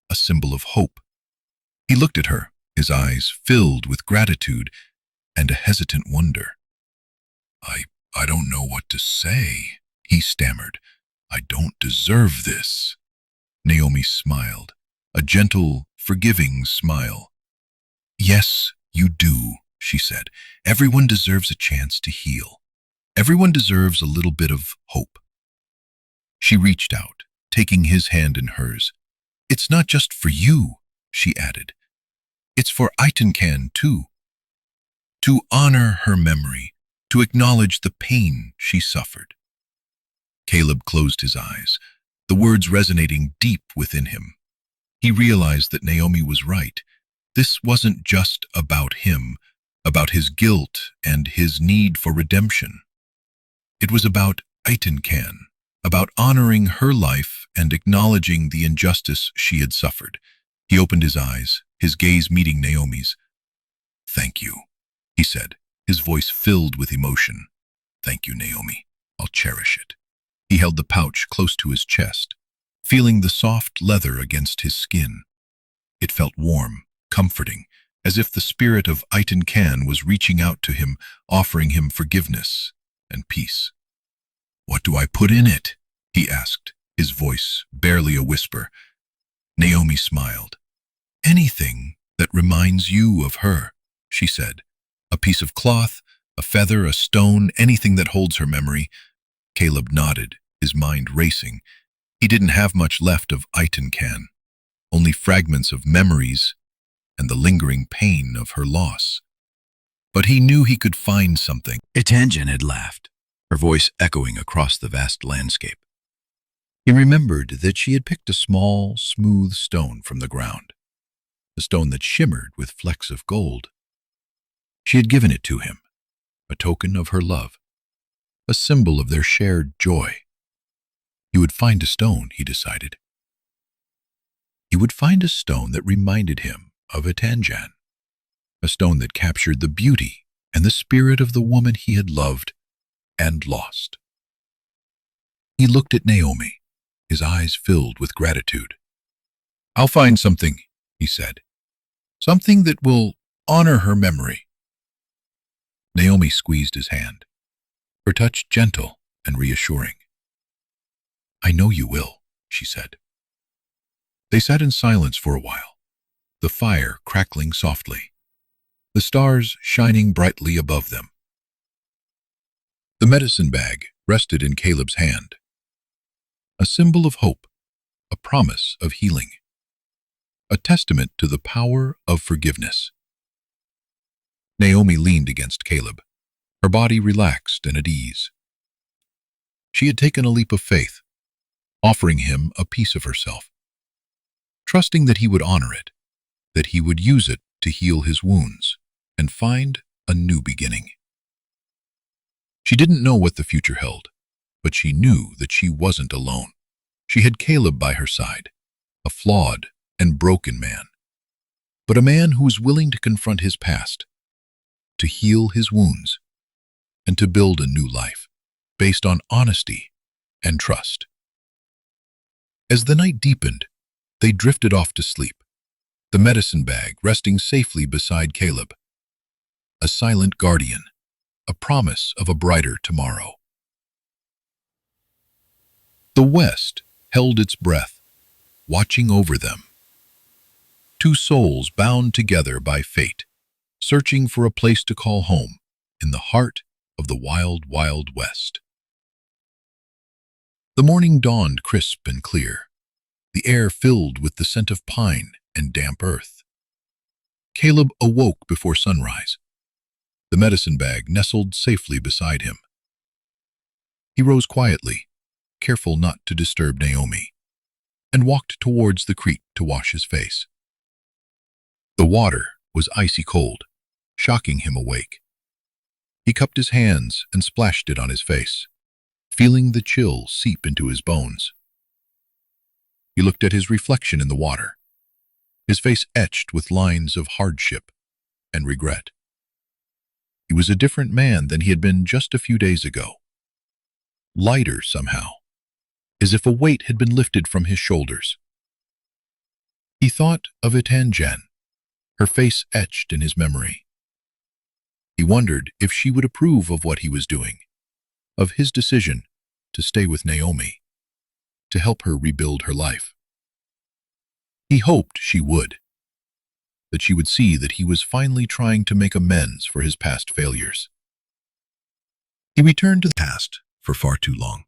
a symbol of hope. He looked at her, his eyes filled with gratitude and a hesitant wonder. I don't know what to say," he stammered. "I don't deserve this." Naomi smiled, a gentle, forgiving smile. "Yes, you do," she said. "Everyone deserves a chance to heal. Everyone deserves a little bit of hope." She reached out, taking his hand in hers. "It's not just for you," she added. "It's for Itancan, too. To honor her memory, to acknowledge the pain she suffered." Caleb closed his eyes, the words resonating deep within him. He realized that Naomi was right. This wasn't just about him, about his guilt and his need for redemption. It was about Itancan, about honoring her life and acknowledging the injustice she had suffered. He opened his eyes, his gaze meeting Naomi's. "Thank you," he said, his voice filled with emotion. "Thank you, Naomi. I'll cherish it." He held the pouch close to his chest, feeling the soft leather against his skin. It felt warm, comforting, as if the spirit of Itancan was reaching out to him, offering him forgiveness and peace. "What do I put in it?" he asked, his voice barely a whisper. Naomi smiled. "Anything that reminds you of her," she said. "A piece of cloth, a feather, a stone, anything that holds her memory." Caleb nodded, his mind racing. He didn't have much left of Itancan, only fragments of memories and the lingering pain of her loss. But he knew he could find something. Itancan had laughed, her voice echoing across the vast landscape. He remembered that she had picked a small, smooth stone from the ground, a stone that shimmered with flecks of gold. She had given it to him, a token of her love, a symbol of their shared joy. He would find a stone, he decided. He would find a stone that reminded him of Itancan, a stone that captured the beauty and the spirit of the woman he had loved and lost. He looked at Naomi, his eyes filled with gratitude. "I'll find something," he said. "Something that will honor her memory." Naomi squeezed his hand, her touch gentle and reassuring. "I know you will," she said. They sat in silence for a while, the fire crackling softly, the stars shining brightly above them. The medicine bag rested in Caleb's hand, a symbol of hope, a promise of healing, a testament to the power of forgiveness. Naomi leaned against Caleb, her body relaxed and at ease. She had taken a leap of faith, offering him a piece of herself, trusting that he would honor it, that he would use it to heal his wounds and find a new beginning. She didn't know what the future held, but she knew that she wasn't alone. She had Caleb by her side, a flawed and broken man, but a man who was willing to confront his past, to heal his wounds, and to build a new life based on honesty and trust. As the night deepened, they drifted off to sleep, the medicine bag resting safely beside Caleb, a silent guardian, a promise of a brighter tomorrow. The West held its breath, watching over them. Two souls bound together by fate, searching for a place to call home in the heart of the wild, wild West. The morning dawned crisp and clear, the air filled with the scent of pine and damp earth. Caleb awoke before sunrise, the medicine bag nestled safely beside him. He rose quietly, careful not to disturb Naomi, and walked towards the creek to wash his face. The water was icy cold, shocking him awake. He cupped his hands and splashed it on his face, feeling the chill seep into his bones. He looked at his reflection in the water, his face etched with lines of hardship and regret. He was a different man than he had been just a few days ago. Lighter somehow, as if a weight had been lifted from his shoulders. He thought of Itancan, her face etched in his memory. He wondered if she would approve of what he was doing, of his decision to stay with Naomi, to help her rebuild her life. He hoped she would, that she would see that he was finally trying to make amends for his past failures. He returned to the past for far too long.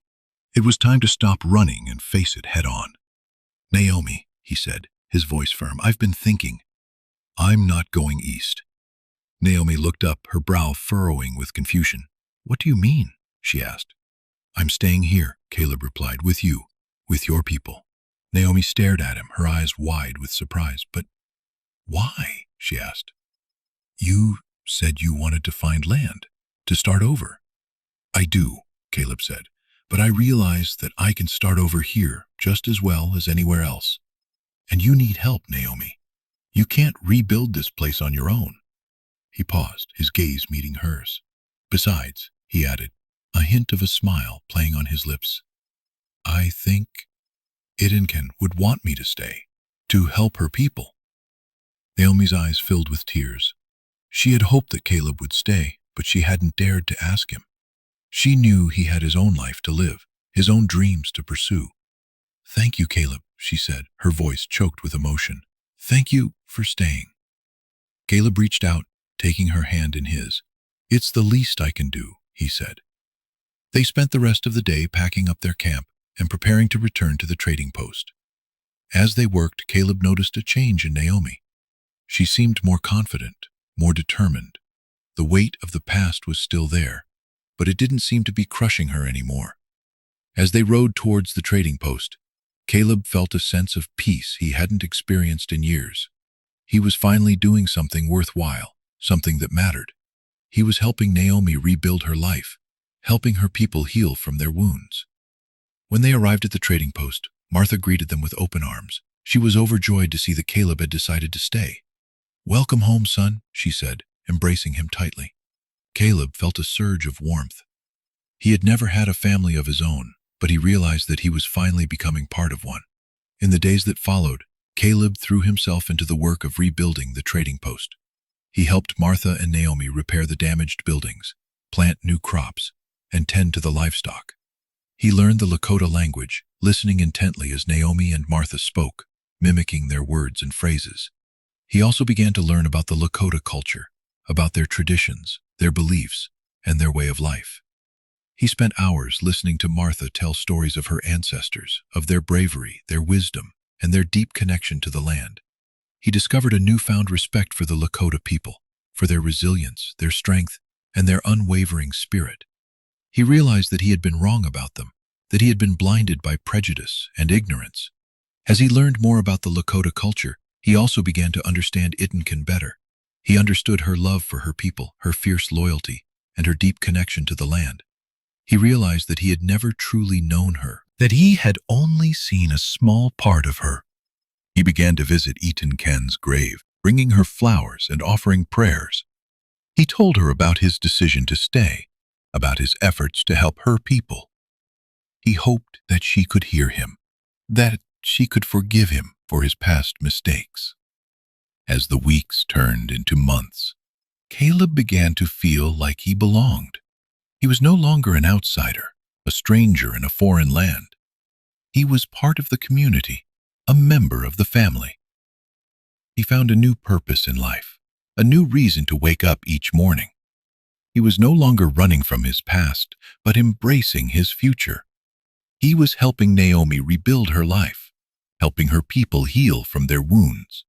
It was time to stop running and face it head on. "Naomi," he said, his voice firm, "I've been thinking. I'm not going east." Naomi looked up, her brow furrowing with confusion. "What do you mean?" she asked. "I'm staying here," Caleb replied, "with you, with your people." Naomi stared at him, her eyes wide with surprise. "But why?" she asked. "You said you wanted to find land, to start over." "I do," Caleb said, "but I realize that I can start over here just as well as anywhere else. And you need help, Naomi. You can't rebuild this place on your own." He paused, his gaze meeting hers. "Besides," he added, a hint of a smile playing on his lips, "I think Itancan would want me to stay, to help her people." Naomi's eyes filled with tears. She had hoped that Caleb would stay, but she hadn't dared to ask him. She knew he had his own life to live, his own dreams to pursue. "Thank you, Caleb," she said, her voice choked with emotion. "Thank you for staying." Caleb reached out, taking her hand in his. "It's the least I can do," he said. They spent the rest of the day packing up their camp and preparing to return to the trading post. As they worked, Caleb noticed a change in Naomi. She seemed more confident, more determined. The weight of the past was still there, but it didn't seem to be crushing her anymore. As they rode towards the trading post, Caleb felt a sense of peace he hadn't experienced in years. He was finally doing something worthwhile, something that mattered. He was helping Naomi rebuild her life, helping her people heal from their wounds. When they arrived at the trading post, Martha greeted them with open arms. She was overjoyed to see that Caleb had decided to stay. "Welcome home, son," she said, embracing him tightly. Caleb felt a surge of warmth. He had never had a family of his own, but he realized that he was finally becoming part of one. In the days that followed, Caleb threw himself into the work of rebuilding the trading post. He helped Martha and Naomi repair the damaged buildings, plant new crops, and tend to the livestock. He learned the Lakota language, listening intently as Naomi and Martha spoke, mimicking their words and phrases. He also began to learn about the Lakota culture, about their traditions, their beliefs, and their way of life. He spent hours listening to Martha tell stories of her ancestors, of their bravery, their wisdom, and their deep connection to the land. He discovered a newfound respect for the Lakota people, for their resilience, their strength, and their unwavering spirit. He realized that he had been wrong about them, that he had been blinded by prejudice and ignorance. As he learned more about the Lakota culture, he also began to understand Itancan better. He understood her love for her people, her fierce loyalty, and her deep connection to the land. He realized that he had never truly known her, that he had only seen a small part of her. He began to visit Itancan's grave, bringing her flowers and offering prayers. He told her about his decision to stay, about his efforts to help her people. He hoped that she could hear him, that she could forgive him for his past mistakes. As the weeks turned into months, Caleb began to feel like he belonged. He was no longer an outsider, a stranger in a foreign land. He was part of the community, a member of the family. He found a new purpose in life, a new reason to wake up each morning. He was no longer running from his past, but embracing his future. He was helping Naomi rebuild her life, helping her people heal from their wounds,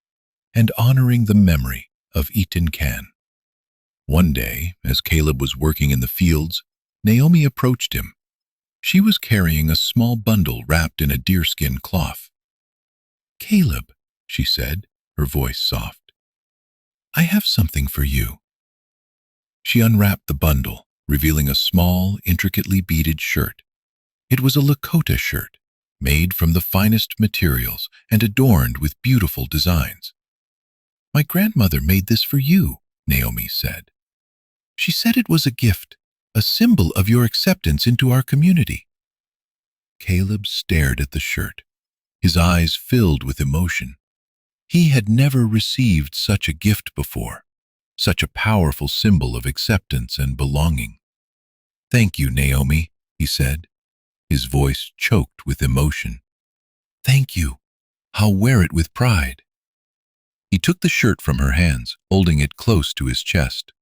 and honoring the memory of Itancan. One day, as Caleb was working in the fields, Naomi approached him. She was carrying a small bundle wrapped in a deerskin cloth. "Caleb," she said, her voice soft, "I have something for you." She unwrapped the bundle, revealing a small, intricately beaded shirt. It was a Lakota shirt, made from the finest materials and adorned with beautiful designs. "My grandmother made this for you," Naomi said. "She said it was a gift, a symbol of your acceptance into our community." Caleb stared at the shirt, his eyes filled with emotion. He had never received such a gift before, such a powerful symbol of acceptance and belonging. "Thank you, Naomi," he said, his voice choked with emotion. "Thank you. I'll wear it with pride." He took the shirt from her hands, holding it close to his chest.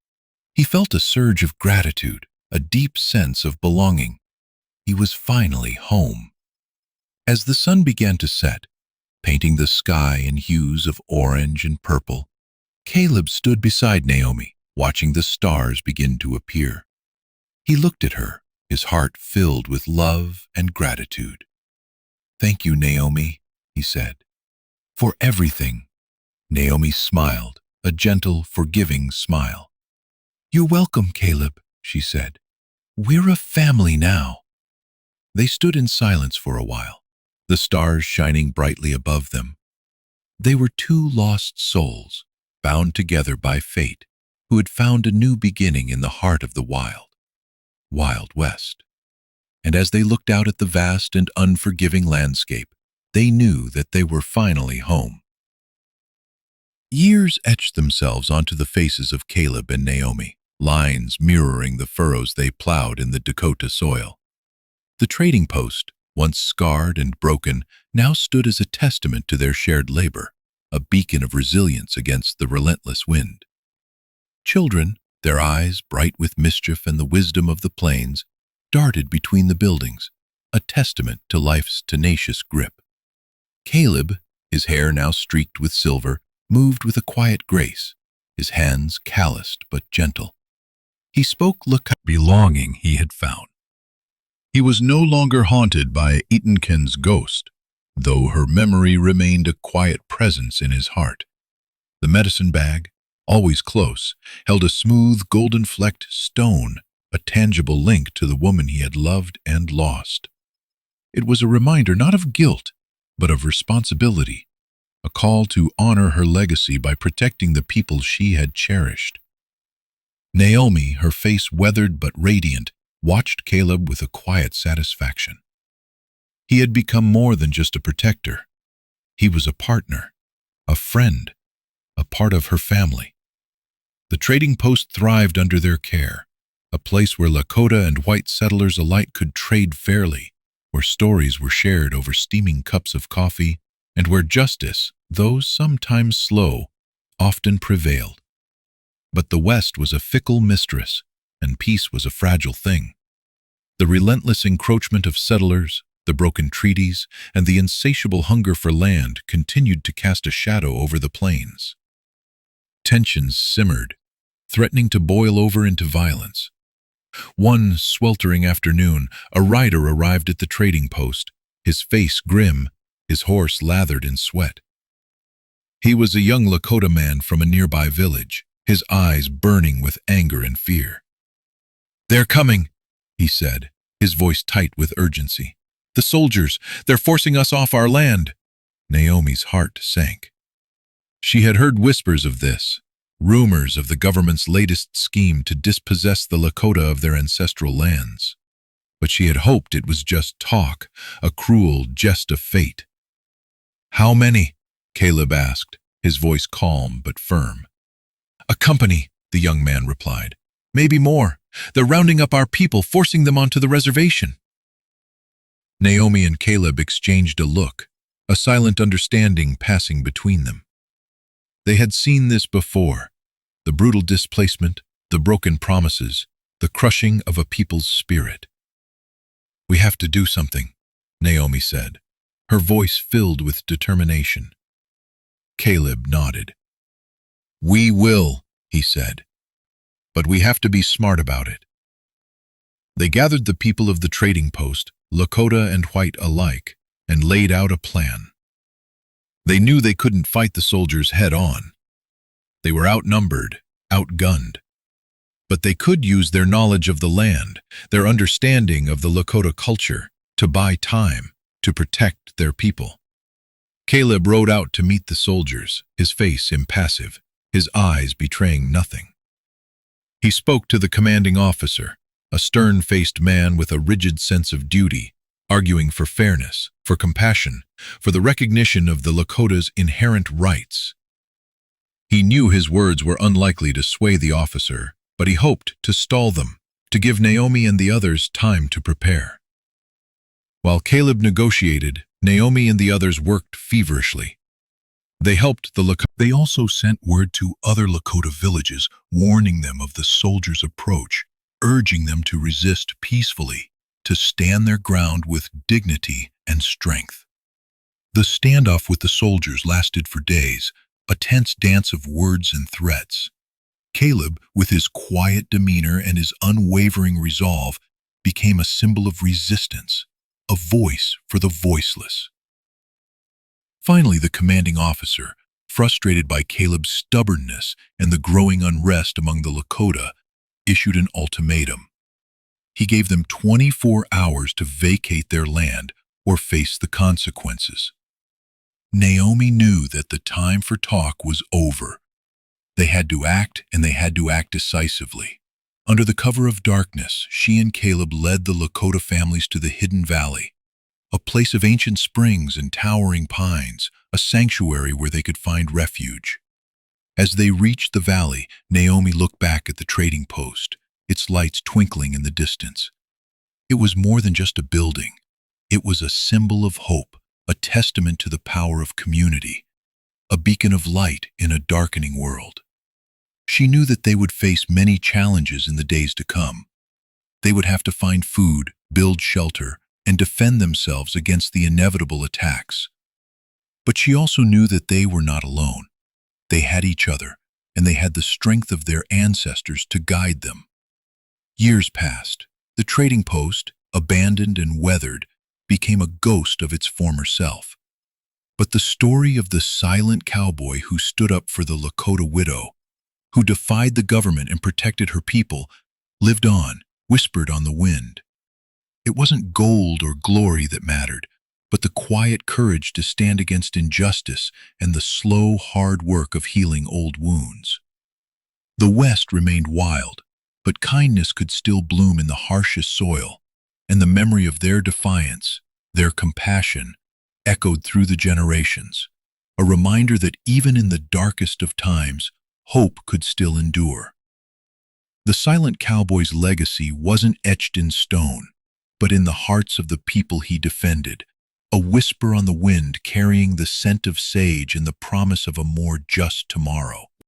He felt a surge of gratitude, a deep sense of belonging. He was finally home. As the sun began to set, painting the sky in hues of orange and purple, Caleb stood beside Naomi, watching the stars begin to appear. He looked at her, his heart filled with love and gratitude. "Thank you, Naomi," he said, "for everything." Naomi smiled, a gentle, forgiving smile. "You're welcome, Caleb," she said. "We're a family now." They stood in silence for a while, the stars shining brightly above them. They were two lost souls, bound together by fate, who had found a new beginning in the heart of the Wild West. And as they looked out at the vast and unforgiving landscape, they knew that they were finally home. Years etched themselves onto the faces of Caleb and Naomi, lines mirroring the furrows they plowed in the Dakota soil. The trading post, once scarred and broken, now stood as a testament to their shared labor, a beacon of resilience against the relentless wind. Children, their eyes bright with mischief and the wisdom of the plains, darted between the buildings, a testament to life's tenacious grip. Caleb, his hair now streaked with silver, moved with a quiet grace, his hands calloused but gentle. He spoke Lakota belonging he had found. He was no longer haunted by Itancan's ghost, though her memory remained a quiet presence in his heart. The medicine bag, always close, held a smooth, golden-flecked stone, a tangible link to the woman he had loved and lost. It was a reminder not of guilt, but of responsibility, a call to honor her legacy by protecting the people she had cherished. Naomi, her face weathered but radiant, watched Caleb with a quiet satisfaction. He had become more than just a protector. He was a partner, a friend, a part of her family. The trading post thrived under their care, a place where Lakota and white settlers alike could trade fairly, where stories were shared over steaming cups of coffee, and where justice, though sometimes slow, often prevailed. But the West was a fickle mistress, and peace was a fragile thing. The relentless encroachment of settlers, the broken treaties, and the insatiable hunger for land continued to cast a shadow over the plains. Tensions simmered, threatening to boil over into violence. One sweltering afternoon, a rider arrived at the trading post, his face grim, his horse lathered in sweat. He was a young Lakota man from a nearby village, his eyes burning with anger and fear. "They're coming," he said, his voice tight with urgency. "The soldiers, they're forcing us off our land." Naomi's heart sank. She had heard whispers of this, rumors of the government's latest scheme to dispossess the Lakota of their ancestral lands. But she had hoped it was just talk, a cruel jest of fate. "How many?" Caleb asked, his voice calm but firm. "A company," the young man replied. "Maybe more. They're rounding up our people, forcing them onto the reservation." Naomi and Caleb exchanged a look, a silent understanding passing between them. They had seen this before, the brutal displacement, the broken promises, the crushing of a people's spirit. "We have to do something," Naomi said, her voice filled with determination. Caleb nodded. "We will," he said, "but we have to be smart about it." They gathered the people of the trading post, Lakota and white alike, and laid out a plan. They knew they couldn't fight the soldiers head-on. They were outnumbered, outgunned. But they could use their knowledge of the land, their understanding of the Lakota culture, to buy time, to protect their people. Caleb rode out to meet the soldiers, his face impassive, his eyes betraying nothing. He spoke to the commanding officer, a stern-faced man with a rigid sense of duty, arguing for fairness, for compassion, for the recognition of the Lakota's inherent rights. He knew his words were unlikely to sway the officer, but he hoped to stall them, to give Naomi and the others time to prepare. While Caleb negotiated, Naomi and the others worked feverishly. They helped the Lakota. They also sent word to other Lakota villages, warning them of the soldiers' approach, urging them to resist peacefully, to stand their ground with dignity and strength. The standoff with the soldiers lasted for days, a tense dance of words and threats. Caleb, with his quiet demeanor and his unwavering resolve, became a symbol of resistance, a voice for the voiceless. Finally, the commanding officer, frustrated by Caleb's stubbornness and the growing unrest among the Lakota, issued an ultimatum. He gave them 24 hours to vacate their land or face the consequences. Naomi knew that the time for talk was over. They had to act, and they had to act decisively. Under the cover of darkness, she and Caleb led the Lakota families to the hidden valley, a place of ancient springs and towering pines, a sanctuary where they could find refuge. As they reached the valley, Naomi looked back at the trading post, its lights twinkling in the distance. It was more than just a building. It was a symbol of hope, a testament to the power of community, a beacon of light in a darkening world. She knew that they would face many challenges in the days to come. They would have to find food, build shelter, and defend themselves against the inevitable attacks. But she also knew that they were not alone. They had each other, and they had the strength of their ancestors to guide them. Years passed. The trading post, abandoned and weathered, became a ghost of its former self. But the story of the silent cowboy who stood up for the Lakota widow, who defied the government and protected her people, lived on, whispered on the wind. It wasn't gold or glory that mattered, but the quiet courage to stand against injustice and the slow, hard work of healing old wounds. The West remained wild, but kindness could still bloom in the harshest soil, and the memory of their defiance, their compassion, echoed through the generations, a reminder that even in the darkest of times, hope could still endure. The silent cowboy's legacy wasn't etched in stone, but in the hearts of the people he defended, a whisper on the wind carrying the scent of sage and the promise of a more just tomorrow.